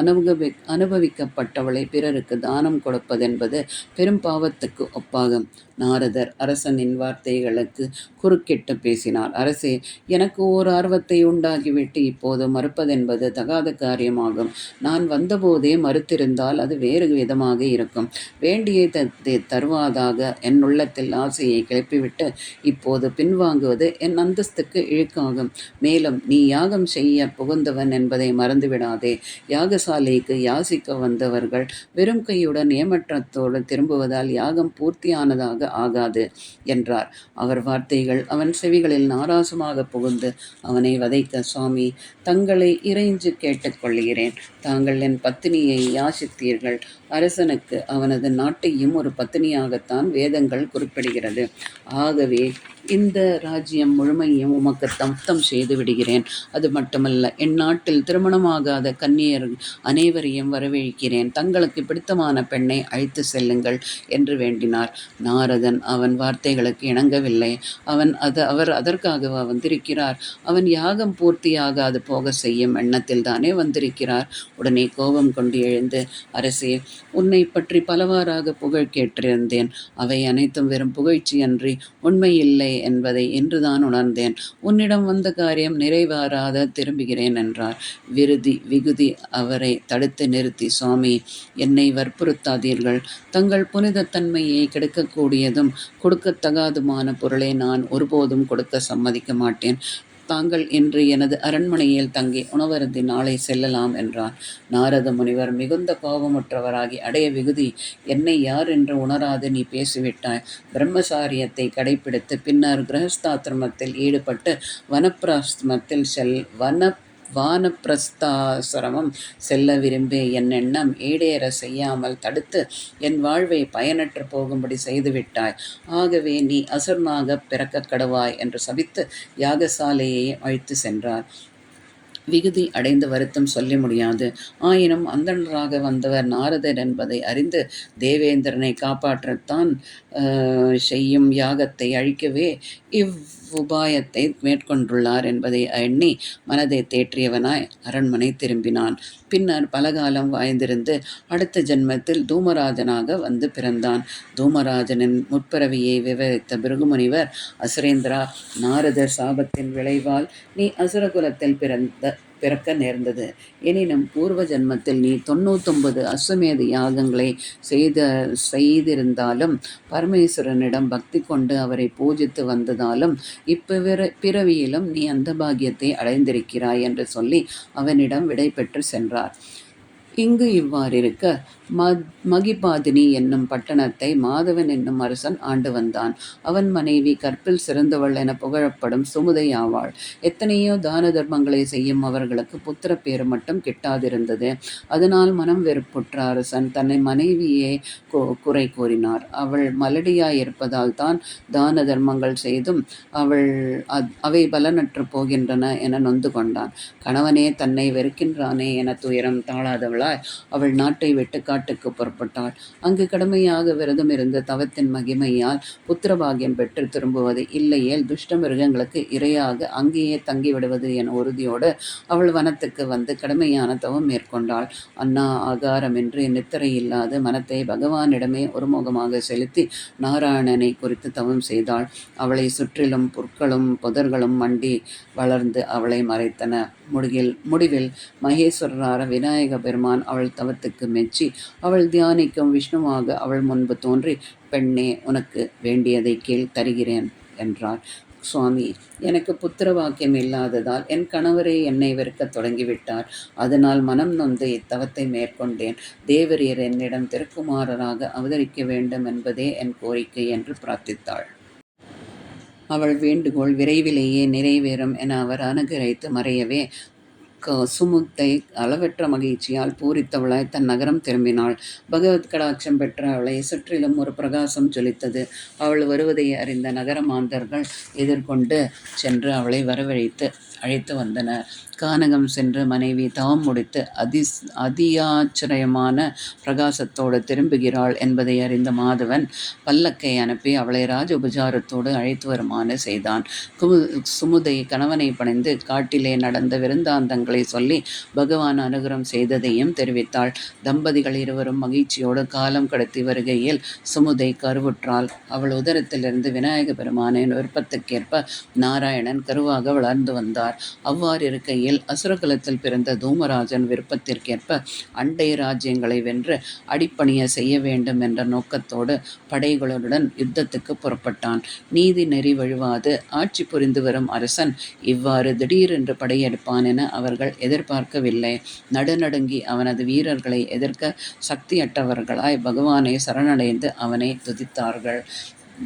அனுபவிக்கப்பட்டவளை பிறருக்கு தானம் கொடுப்பதென்பது பெரும் பாவத்துக்கு ஒப்பாகும். நாரதர் அரசனின் வார்த்தைகளுக்கு குறுக்கிட்டு பேசினார். அரசே, எனக்கு ஓர் ஆர்வத்தை உண்டாகிவிட்டு இப்போது மறுப்பதென்பது தகாத காரியமாகும். நான் வந்தபோதே மறுத்திருந்தால் அது வேறு விதமாக இருக்கும். வேண்டியதை தருவதாக என் உள்ளத்தில் ஆசையை கிளப்பிவிட்டு இப்போது பின்வாங்குவது என் அந்தஸ்துக்கு இழுக்காகும். மேலும் நீ யாகம் செய்ய புகுந்தவன் என்பதை மறந்துவிடாதே. யாகசாலைக்கு யாசிக்க வந்தவர்கள் வெறும் கையுடன் ஏமாற்றத்தோடு திரும்புவதால் யாகம் பூர்த்தியானதாக ஆகாது என்றார். அவர் வார்த்தைகள் அவன் செவிகளில் நாராசமாக புகுந்து அவனை வதைக்க, சுவாமி, தங்களை இறைஞ்சு கேட்டுக்கொள்கிறேன். தாங்கள் என் பத்தினியை யாசித்தீர்கள். அரசனுக்கு அவனது நாட்டையும் ஒரு பத்தினியாகத்தான் வேதங்கள் குறிப்பிடுகிறது. ஆகவே இந்த ராஜ்யம் முழுமையும் உமக்கு தப்தம் செய்து விடுகிறேன். அது மட்டுமல்ல, என் நாட்டில் திருமணமாகாத கன்னியர் அனைவரையும் வரவேற்கிறேன். தங்களுக்கு பிடித்தமான பெண்ணை அழைத்து செல்லுங்கள் என்று வேண்டினார். நாரதன் அவன் வார்த்தைகளுக்கு இணங்கவில்லை. அவர் அதற்காகவா வந்திருக்கிறார்? அவன் யாகம் பூர்த்தியாகாது போக செய்யும் எண்ணத்தில் தானே வந்திருக்கிறார். உடனே கோபம் கொண்டு எழுந்து, அரசே, உன்னை பற்றி பலவாறாக புகழ் கேட்டிருந்தேன். அவை அனைத்தும் வெறும் புகழ்ச்சி அன்றி உண்மையில்லை என்பதை இன்றுதான் உணர்ந்தேன். உன்னிடம் வந்த காரியம் நிறைவேறாத திரும்புகிறேன் என்றார். விகுதி அவரை தடுத்து நிறுத்தி, சுவாமி, என்னை வற்புறுத்தாதீர்கள். தங்கள் புனிதத்தன்மையை கெடுக்கக்கூடியதும் கொடுக்கத்தகாதுமான பொருளை நான் ஒருபோதும் கொடுக்க சம்மதிக்க மாட்டேன். தாங்கள் இன்று எனது அரண்மனையில் தங்கி உணவருந்தி நாளை செல்லலாம் என்றார். நாரத முனிவர் மிகுந்த கோபமுற்றவராகி, அடைய விகுதி, என்னை யார் என்று உணராது நீ பேசிவிட்டாய். பிரம்மசாரியத்தை கடைப்பிடித்து பின்னர் கிரகஸ்தாசிரமத்தில் ஈடுபட்டு வானப்பிரஸ்தாசிரமம் செல்ல விரும்பி என் எண்ணம் ஈடேற செய்யாமல் தடுத்து என் வாழ்வை பயனற்று போகும்படி செய்துவிட்டாய். ஆகவே நீ அசுரனாக பிறக்க கடவாய் என்று சபித்து யாகசாலையை அழைத்து சென்றார். விகுதி அடைந்த வருத்தம் சொல்ல முடியாது. ஆயினும் அந்தணராக வந்தவர் நாரதர் என்பதை அறிந்து தேவேந்திரனை காப்பாற்றத்தான் செய்யும் யாகத்தை அழிக்கவே உபாயத்தை மேற்கொண்டுள்ளார் என்பதை எண்ணி மனதை தேற்றியவனாய் அரண்மனை திரும்பினான். பின்னர் பலகாலம் வாழ்ந்திருந்து அடுத்த ஜென்மத்தில் தூமராஜனாக வந்து பிறந்தான். தூமராஜனின் முற்பிறவியை விவரித்த பிருகுமுனிவர், அசுரேந்திரா, நாரதர் சாபத்தின் விளைவால் நீ அசுரகுலத்தில் பிறக்க நேர்ந்தது. எனினும் பூர்வ ஜென்மத்தில் நீ 99 அஸ்வமேத யாகங்களை செய்திருந்தாலும் பரமேஸ்வரனிடம் பக்தி கொண்டு அவரை பூஜித்து வந்ததாலும் பிறவியிலும் நீ அந்த பாக்கியத்தை அடைந்திருக்கிறாய் என்று சொல்லி அவனிடம் விடை பெற்று சென்றார். இங்கு இவ்வாறிருக்க மகிபாதினி என்னும் பட்டணத்தை மாதவன் என்னும் அரசன் ஆண்டு வந்தான். அவன் மனைவி கற்பில் சிறந்தவள் என புகழப்படும் சுமுதை ஆவாள். எத்தனையோ தான தர்மங்களை செய்யும் அவர்களுக்கு புத்திர பேறு மட்டும் கிட்டாதிருந்தது. அதனால் மனம் வெறுப்புற்ற அரசன் தன்னை மனைவியே குறை கூறினார். அவள் மலடியாயிருப்பதால் தான் தான தர்மங்கள் செய்தும் அவை பலனற்று போகின்றன என நொந்து கொண்டான். கணவனே தன்னை வெறுக்கின்றானே என துயரம் தாழாதவளாய் அவள் நாட்டை விட்டு காட்டுக்கு புறப்பட்டாள். அங்கு கடுமையாக விரதம் இருந்து தவத்தின் மகிமையால் புத்திரபாகியம் பெற்று திரும்புவது இல்லையேல் துஷ்ட மிருகங்களுக்கு இரையாக அங்கேயே தங்கிவிடுவது என உறுதியோடு அவள் வனத்துக்கு வந்து கடுமையான தவம் மேற்கொண்டாள். அன்னா ஆகாரமின்றி நித்திரை இல்லாது மனத்தை பகவானிடமே ஒருமுகமாக செலுத்தி நாராயணனை குறித்து தவம் செய்தாள். அவளை சுற்றிலும் புற்களும் புதர்களும் மண்டி வளர்ந்து அவளை மறைத்தன. முடிவில் மகேஸ்வரரான விநாயக பெருமான் அவள் தவத்துக்கு மெச்சி அவள் தியானிக்கும் விஷ்ணுவாக அவள் முன்பு தோன்றி, பெண்ணே, உனக்கு வேண்டியதை கேள், தருகிறேன் என்றார். சுவாமி, எனக்கு புத்திர வாக்கியம் இல்லாததால் என் கணவரே என்னை வெறுக்கத் தொடங்கிவிட்டார். அதனால் மனம் நொந்து இத்தவத்தை மேற்கொண்டேன். தேவரீர் என்னிடம் திருக்குமாரராக அவதரிக்க வேண்டும் என்பதே என் கோரிக்கை என்று பிரார்த்தித்தாள். அவள் வேண்டுகோள் விரைவிலேயே நிறைவேறும் என அவர் அனுகிரகித்து மறையவே சுமுத்தை அளவற்ற மகிழ்ச்சியால் பூரித்தவளாய் தன் நகரம் திரும்பினாள். பகவத் கடாட்சம் பெற்ற அவளை சுற்றிலும் ஒரு பிரகாசம் ஜொலித்தது. அவள் வருவதை அறிந்த நகர மாந்தர்கள் எதிர்கொண்டு சென்று அவளை வரவழைத்து அழைத்து வந்தனர். கானகம் சென்று மனைவி தவம் முடித்து அதியாச்சரியமான பிரகாசத்தோடு திரும்புகிறாள் என்பதை அறிந்த மாதவன் பல்லக்கை அனுப்பி அவளை ராஜ உபசாரத்தோடு அழைத்து வருமாறு செய்தான். சுமுதை கணவனை பணிந்து காட்டிலே நடந்த விருந்தாந்தங்களை வார்த்தைகளை சொல்லி பகவான் அனுகிரகம் செய்ததையும் தெரிவித்தாள். தம்பதிகள் இருவரும் மகிழ்ச்சியோடு காலம் கடத்தி வருகையில் சுமுதை கருவுற்றாள். அவள் உதரத்திலிருந்து விநாயக பெருமானின் விருப்பத்துக்கேற்ப நாராயணன் கருவாக வளர்ந்து வந்தார். அவ்வாறு இருக்கையில் அசுரகுலத்தில் பிறந்த தூமராஜன் விருப்பத்திற்கேற்ப அண்டை ராஜ்யங்களை வென்று அடிப்பணிய செய்ய வேண்டும் என்ற நோக்கத்தோடு படைகளுடன் யுத்தத்துக்கு புறப்பட்டான். நீதி நெறி வழுவாது ஆட்சி புரிந்து வரும் அரசன் இவ்வாறு திடீரென்று படையெடுப்பான் என அவர்கள் எதிர்பார்க்கவில்லை. நடுநடுங்கி அவனது வீரர்களை எதிர்க்க சக்தியற்றவர்களாய் பகவானை சரணடைந்து அவனை துதித்தார்கள்.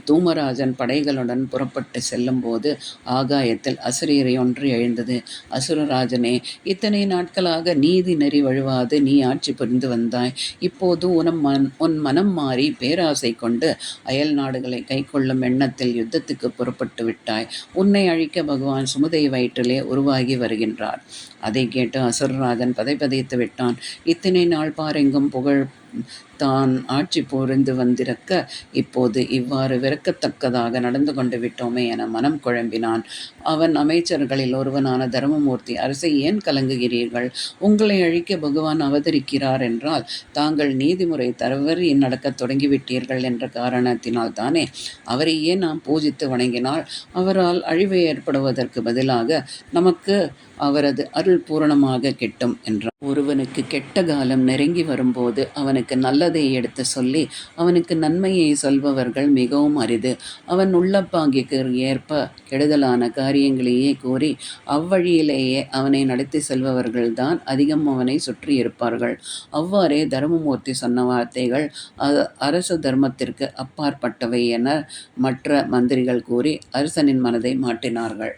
தூமராஜன் படைகளுடன் புறப்பட்டு செல்லும்போது ஆகாயத்தில் அசுரீரை ஒன்று எழுந்தது. அசுரராஜனே, இத்தனை நாட்களாக நீதி நெறி வழுவாது நீ ஆட்சி புரிந்து வந்தாய். இப்போது உன் மனம் மாறி பேராசை கொண்டு அயல் நாடுகளை கைக்கொள்ளும் எண்ணத்தில் யுத்தத்துக்கு புறப்பட்டு விட்டாய். உன்னை அழிக்க பகவான் சுமுதை வயிற்றிலே உருவாகி வருகின்றார். அதை கேட்டு அசுரராஜன் பதைபதைத்து விட்டான். இத்தனை நாள் பாரெங்கும் புகழ் தான் ஆட்சி புரிந்து வந்திருக்க இப்போது இவ்வாறு விரக்கத்தக்கதாக நடந்து கொண்டு விட்டோமே என மனம் குழம்பினான். அவன் அமைச்சர்களில் ஒருவனான தர்மமூர்த்தி, அரசை ஏன் கலங்குகிறீர்கள்? உங்களை அழிக்க பகவான் அவதரிக்கிறார் என்றால் தாங்கள் நீதிமுறை தவறி நடக்கத் தொடங்கிவிட்டீர்கள் என்ற காரணத்தினால் தானே. அவரையே நாம் பூஜித்து வணங்கினால் அவரால் அழிவு ஏற்படுவதற்கு பதிலாக நமக்கு அவரது அருள் பூரணமாக கிட்டும் என்றார். ஒருவனுக்கு கெட்ட காலம் நெருங்கி வரும்போது அவனுக்கு நல்லதை எடுத்து சொல்லி அவனுக்கு நன்மையை சொல்பவர்கள் மிகவும் அரிது. அவன் உள்ளப்பாங்கிற்கு ஏற்ப கெடுதலான காரியங்களையே கூறி அவ்வழியிலேயே அவனை நடத்தி செல்பவர்கள்தான் அதிகம் அவனை சுற்றி இருப்பார்கள். அவ்வாறே தர்மமூர்த்தி சொன்ன வார்த்தைகள் அரச தர்மத்திற்கு அப்பாற்பட்டவை என மற்ற மந்திரிகள் கூறி அரசனின் மனதை மாட்டினார்கள்.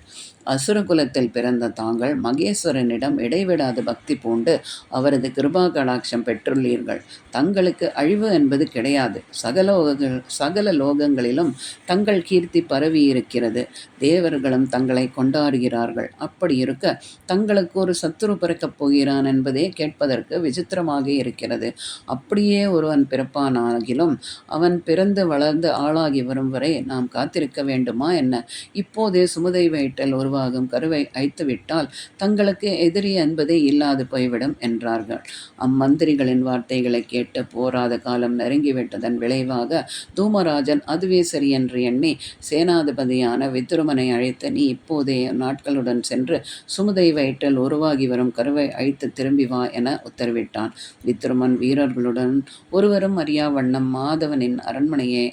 அசுரகுலத்தில் பிறந்த தாங்கள் மகேஸ்வரனிடம் இடைவிடாத பக்தி பூண்டு அவரது கிருபா கடாட்சம் பெற்றுள்ளீர்கள். தங்களுக்கு அழிவு என்பது கிடையாது. சகல லோகங்களிலும் தங்கள் கீர்த்தி பரவி இருக்கிறது. தேவர்களும் தங்களை கொண்டாடுகிறார்கள். அப்படி இருக்க தங்களுக்கு ஒரு சத்துரு பிறக்கப் போகிறான் என்பதே கேட்பதற்கு விசித்திரமாக இருக்கிறது. அப்படியே ஒருவன் பிறப்பானாகிலும் அவன் பிறந்து வளர்ந்து ஆளாகி வரும் வரை நாம் காத்திருக்க வேண்டுமா என்ன? இப்போதே சுமுதை வயிற்றில் உருவாகும் கருவை அழித்துவிட்டால் தங்களுக்கு எதிரி என்பதே இல்லாது போய்விடும் என்றார்கள். அம்மந்திரிகளின் வார்த்தைகளை கேட்டு போராத காலம் நெருங்கிவிட்டதன் விளைவாக தூமராஜன் அதுவே சரி என்று எண்ணி சேனாதிபதியான வித்ருமனை அழைத்து, நீ இப்போதே நாட்களுடன் சென்று சுமுதை வயிற்றில் உருவாகி வரும் கருவை அழித்து திரும்பி வா என உத்தரவிட்டான். வித்ருமன் வீரர்களுடன் ஒருவரும் அறியா வண்ணம் மாதவனின் அரண்மனையை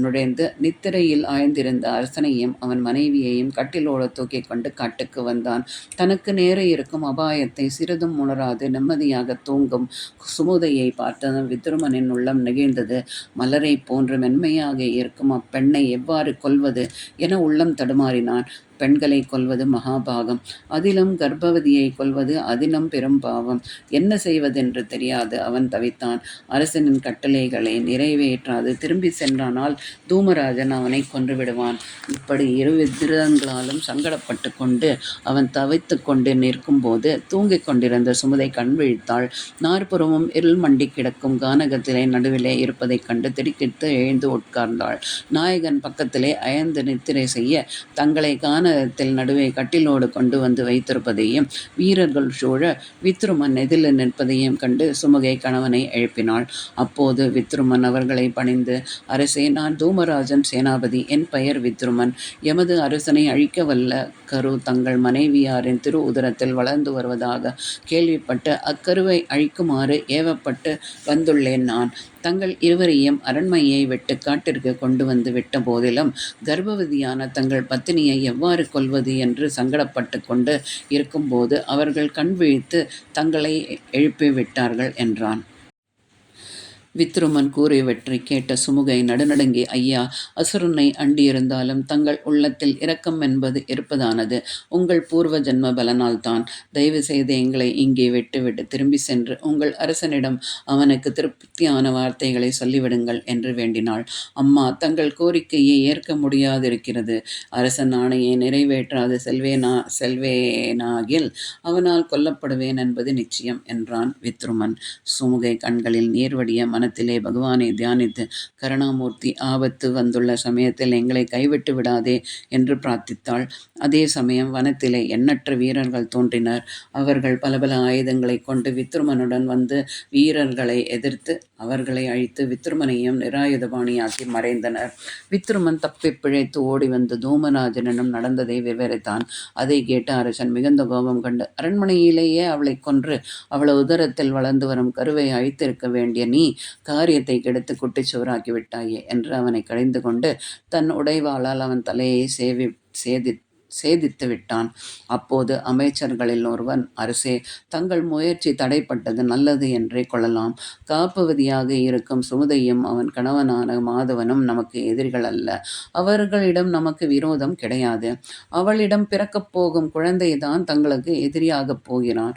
நுழைந்து நித்திரையில் ஆழ்ந்திருந்த அரசனையும் அவன் மனைவியையும் கட்டிலோடு தூக்கிக் கொண்டு காட்டுக்கு வந்தான். தனக்கு நேரே இருக்கும் அபாயத்தை சிறிதும் உணராது நிம்மதியாக தூங்கும் சுமுதையை பார்த்ததும் வித்ருமனின் உள்ளம் நெகிழ்ந்தது. மலரை போன்று மென்மையாக இருக்கும் அப்பெண்ணை எவ்வாறு கொல்வது என உள்ளம் தடுமாறினான். பெண்களை கொல்வது மகாபாகம், அதிலும் கர்ப்பவதியை கொல்வது அதிலும் பெரும் பாவம். என்ன செய்வதென்று தெரியாது அவன் தவித்தான். அரசனின் கட்டளைகளை நிறைவேற்றாது திரும்பி சென்றானால் தூமராஜன் அவனை கொன்று விடுவான். இப்படி இரு விதங்களாலும் சங்கடப்பட்டு கொண்டு அவன் தவித்து கொண்டு நிற்கும் போது தூங்கிக் கொண்டிருந்த சுமுதை கண் விழித்தாள். நாற்புறமும் இருள் மண்டி கிடக்கும் கானகத்திலே நடுவிலே இருப்பதைக் கண்டு திடுக்கிட்டு எழுந்து உட்கார்ந்தாள். நாயகன் பக்கத்திலே அயர்ந்து நித்திரை செய்ய தங்களை கானகத்தில் நடுவே கட்டிலோடு கொண்டு வந்து வைத்திருப்பதையும் வீரர்கள் சூழ வித்ருமன் எதிரில் நிற்பதையும் கண்டு சுமுகை கணவனை எழுப்பினாள். அப்போது வித்ருமன் அவர்களை பணிந்து, அரசே, நான் தூமராஜன் சேனாபதி. என் பெயர் வித்ருமன். எமது அரசனை அழிக்க வல்ல கரு தங்கள் மனைவியாரின் திரு உதரத்தில் வளர்ந்து வருவதாக கேள்விப்பட்டு அக்கருவை அழிக்குமாறு ஏவப்பட்டு வந்துள்ளேன். நான் தங்கள் இருவரையும் அரண்மையை விட்டு காட்டிற்கு கொண்டு வந்து விட்ட போதிலும் கர்ப்பவதியான தங்கள் பத்தினியை எவ்வாறு கொல்வது என்று சங்கடப்பட்டு கொண்டு இருக்கும்போது அவர்கள் கண் விழித்து தங்களை எழுப்பிவிட்டார்கள் என்றான். வித்ருமன் கூறியவற்றை கேட்ட சுமுகை நடுநடுங்கி, ஐயா, அசுரனை அண்டியிருந்தாலும் தங்கள் உள்ளத்தில் இரக்கம் என்பது இருப்பதானது உங்கள் பூர்வ ஜன்ம பலனால் தான். தயவு செய்து எங்களை இங்கே விட்டுவிட்டு திரும்பி சென்று உங்கள் அரசனிடம் அவனுக்கு திருப்தியான வார்த்தைகளை சொல்லிவிடுங்கள் என்று வேண்டினாள். அம்மா, தங்கள் கோரிக்கையை ஏற்க முடியாதிருக்கிறது. அரசன் ஆணையை நிறைவேற்றாது செல்வேனாகில் அவனால் கொல்லப்படுவேன் என்பது நிச்சயம் என்றான் வித்ருமன். சுமுகை கண்களில் நீர்வடிய வனத்திலே பகவானை தியானித்து, கருணாமூர்த்தி, ஆபத்து வந்துள்ள சமயத்தில் எங்களை கைவிட்டு விடாதே என்று பிரார்த்தித்தாள். அதே சமயம் வனத்திலே எண்ணற்ற வீரர்கள் தோன்றினர். அவர்கள் பல பல ஆயுதங்களை கொண்டு வித்ருமனுடன் வந்து வீரர்களை எதிர்த்து அவர்களை அழித்து வித்ருமனையும் நிராயுதபாணியாக்கி மறைந்தனர். வித்ருமன் தப்பி பிழைத்து ஓடி வந்து தூமராஜனிடம் நடந்ததை விவரித்தான். அதை கேட்ட அரசன் மிகுந்த கோபம் கண்டு, அரண்மனையிலேயே அவளை கொன்று அவள் உதரத்தில் வளர்ந்து வரும் கருவை அழித்திருக்க வேண்டிய நீ காரியத்தை கெடுத்து குட்டிச்சுவராக்கி விட்டாயே என்று அவனை கடிந்து கொண்டு தன் உடைவாளால் அவன் தலையை சேதித்து விட்டான். அப்போது அமைச்சர்களில் ஒருவன், அரசே, தங்கள் முயற்சி தடைப்பட்டது நல்லது என்றே கொள்ளலாம். காப்புவதியாக இருக்கும் சுமுதையும் அவன் கணவனான மாதவனும் நமக்கு எதிரிகள் அல்ல. அவர்களிடம் நமக்கு விரோதம் கிடையாது. அவளிடம் பிறக்கப் போகும் குழந்தைதான் தங்களுக்கு எதிரியாகப் போகிறான்.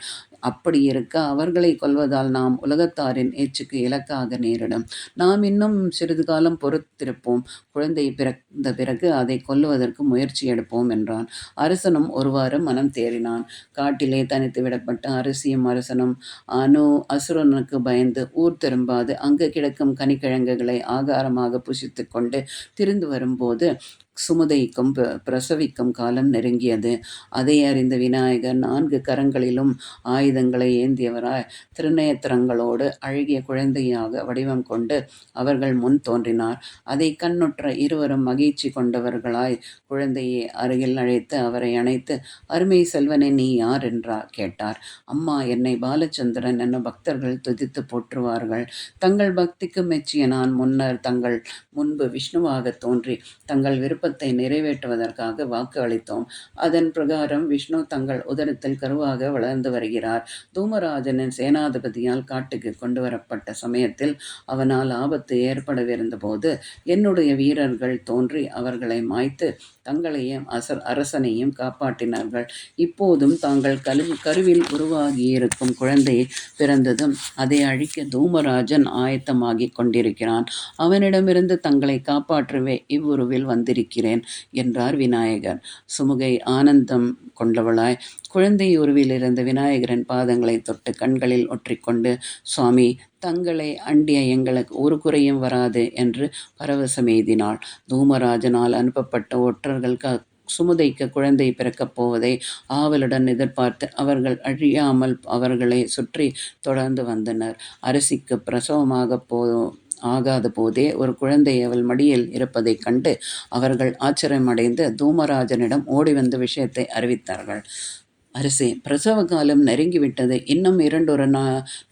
அப்படி இருக்க அவர்களை கொல்வதால் நாம் உலகத்தாரின் ஏச்சுக்கு இலக்காக நேரிடும். நாம் இன்னும் சிறிது காலம் பொறுத்திருப்போம். குழந்தை பிறந்த பிறகு அதை கொல்லுவதற்கு முயற்சி எடுப்போம் என்றான். அரசனும் ஒருவாறு மனம் தேறினான். காட்டிலே தனித்து விடப்பட்ட அரசியும் அரசனும் அசுரனுக்கு பயந்து ஊர் திரும்பாது அங்கு கிடக்கும் கனிக்கிழங்குகளை ஆகாரமாக புசித்து கொண்டு திரிந்து வரும்போது சுமுதைக்கும் பிரசவிக்கும் காலம் நெருங்கியது. அதை அறிந்த விநாயகர் 4 கரங்களிலும் ஆயுதங்களை ஏந்தியவராய் திருநேத்திரங்களோடு அழகிய குழந்தையாக வடிவம் கொண்டு அவர்கள் முன் தோன்றினார். அதை கண்ணுற்ற இருவரும் மகிழ்ச்சி கொண்டவர்களாய் குழந்தையை அருகில் அழைத்து அவரை அணைத்து, அருமை செல்வனே, நீ யார் என்றார் கேட்டார். அம்மா, என்னை பாலச்சந்திரன் என பக்தர்கள் துதித்து போற்றுவார்கள். தங்கள் பக்திக்கு மெச்சிய நான் முன்னர் தங்கள் முன்பு விஷ்ணுவாக தோன்றி தங்கள் விருப்பத்தை நிறைவேற்றுவதற்காக வாக்கு அளித்தோம். அதன் பிரகாரம் விஷ்ணு தங்கள் உதரத்தில் கருவாக வளர்ந்து வருகிறார். தூமராஜனின் சேனாதிபதியால் காட்டுக்கு கொண்டு வரப்பட்ட சமயத்தில் அவனால் ஆபத்து ஏற்படவிருந்த போது என்னுடைய வீரர்கள் தோன்றி அவர்களை மாய்த்து தங்களையும் அரசனையும் காப்பாற்றினார்கள். இப்போதும் தாங்கள் கருவில் உருவாகியிருக்கும் குழந்தை பிறந்ததும் அதை அழிக்க தூமராஜன் ஆயத்தமாகிக் கொண்டிருக்கிறான். அவனிடமிருந்து தங்களை காப்பாற்றவே இவ்வுருவில் வந்திருக்கிறேன் என்றார் விநாயகர். சுமுகை ஆனந்தம் கொண்டவளாய் குழந்தை உருவிலிருந்த விநாயகரின் பாதங்களை தொட்டு கண்களில் ஒற்றிக்கொண்டு, சுவாமி, தங்களை அண்டிய எங்களுக்கு ஒரு குறையும் வராது என்று பரவசமெய்தினாள். தூமராஜனால் அனுப்பப்பட்ட ஒற்றர்கள் சுமுதைக்கு குழந்தை பிறக்கப் போவதை ஆவலுடன் எதிர்பார்த்து அவர்கள் அழியாமல் அவர்களை சுற்றி தொடர்ந்து வந்தனர். அரசிக்கு ஆகாத போதே ஒரு குழந்தை அவள் மடியில் இருப்பதைக் கண்டு அவர்கள் ஆச்சரியமடைந்து தூமராஜனிடம் ஓடி வந்த விஷயத்தை அறிவித்தார்கள். அரசே, பிரசவ காலம் நெருங்கிவிட்டது. இன்னும் 2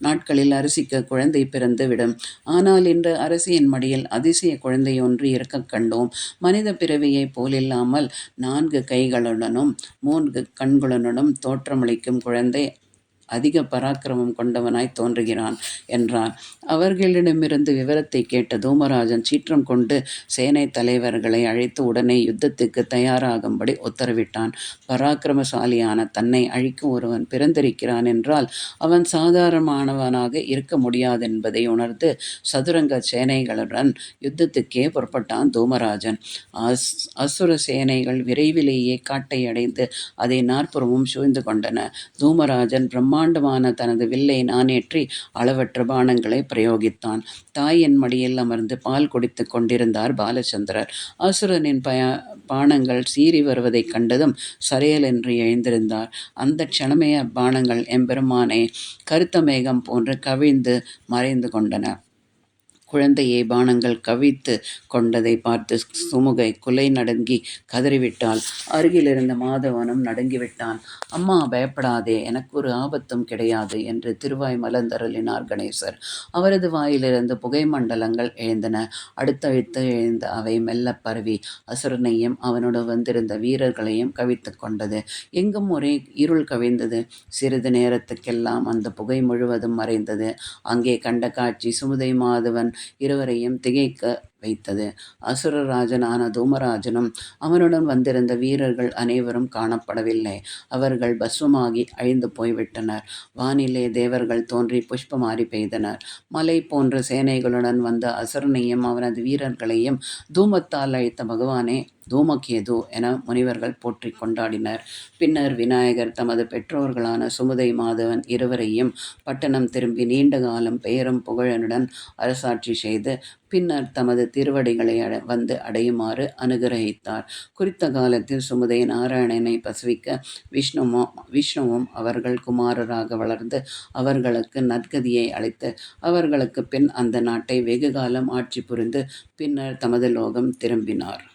நாட்களில் அரசிக்கு குழந்தை பிறந்து விடும். ஆனால் இன்று அரசியின் மடியில் அதிசய குழந்தை ஒன்று இருக்க கண்டோம். மனித பிறவியைப் போலில்லாமல் 4 கைகளுடனும் 3 கண்களுடனும் தோற்றமளிக்கும் குழந்தை அதிக பராக்கிரமம் கொண்டவனாய் தோன்றுகிறான் என்றார். அவர்களிடமிருந்து விவரத்தை கேட்ட தூமராஜன் சீற்றம் கொண்டு சேனை தலைவர்களை அழைத்து உடனே யுத்தத்துக்கு தயாராகும்படி உத்தரவிட்டான். பராக்கிரமசாலியான தன்னை அழிக்கும் ஒருவன் பிறந்திருக்கிறான் என்றால் அவன் சாதாரணமானவனாக இருக்க முடியாதென்பதை உணர்ந்து சதுரங்க சேனைகளுடன் யுத்தத்துக்கே புறப்பட்டான் தூமராஜன். அசுர சேனைகள் விரைவிலேயே காட்டை அடைந்து அதை 4புறமும் சூழ்ந்து கொண்டன. தூமராஜன் பிரம்மாண்டமான தனது வில்லை நானேற்றி அளவற்ற பானங்களை பிரயோகித்தான். தாயின் மடியில் அமர்ந்து பால் குடித்து கொண்டிருந்தார் பாலச்சந்திரர். அசுரனின் பானங்கள் சீறி வருவதைக் கண்டதும் சரையல் என்று எழுந்திருந்தார். அந்த க்ஷணமே அப்பானங்கள் எம்பெருமானை கருத்த மேகம் போன்று கவிழ்ந்து மறைந்து கொண்டன. குழந்தையை பானங்கள் கவித்து கொண்டதை பார்த்து சுமுகை குலை நடுங்கி கதறிவிட்டாள். அருகிலிருந்த மாதவனும் நடுங்கிவிட்டான். அம்மா, பயப்படாதே, எனக்கு ஒரு ஆபத்தும் கிடையாது என்று திருவாய் மலர்ந்தருளினார் கணேசர். அவரது வாயிலிருந்து புகை மண்டலங்கள் எழுந்தன. அடுத்தடுத்து எழுந்த அவை மெல்ல பரவி அசுரனையும் அவனோடு வந்திருந்த வீரர்களையும் கவித்து கொண்டது. எங்கும் ஒரே இருள் கவிழ்ந்தது. சிறிது நேரத்துக்கெல்லாம் அந்த புகை முழுவதும் மறைந்தது. அங்கே கண்ட காட்சி சுமுதை மாதவன் இருவரையும் திகைக்க வைத்தது. அசுரராஜனான தூமராஜனும் அவனுடன் வந்திருந்த வீரர்கள் அனைவரும் காணப்படவில்லை. அவர்கள் பஸ்வமாகி அழிந்து போய்விட்டனர். வானிலே தேவர்கள் தோன்றி புஷ்பமாரி பெய்தனர். மலை போன்ற சேனைகளுடன் வந்த அசுரனையும் அவனது வீரர்களையும் தூமத்தால் அழித்த பகவானே, தூமகேது என முனிவர்கள் போற்றிக் கொண்டாடினர். பின்னர் விநாயகர் தமது பெற்றோர்களான சுமுதை மாதவன் இருவரையும் பட்டணம் திரும்பி நீண்ட காலம் பெயரும் புகழுடன் அரசாட்சி செய்து பின்னர் தமது திருவடிகளை வந்து அடையுமாறு அனுகிரகித்தார். குறித்த காலத்தில் சுமுதை நாராயணனை பசுவிக்க விஷ்ணுவும் அவர்கள் குமாரராக வளர்ந்து அவர்களுக்கு நற்கதியை அளித்து அவர்களுக்கு பின் அந்த நாட்டை வெகு காலம் ஆட்சி புரிந்து பின்னர் தமது லோகம் திரும்பினார்.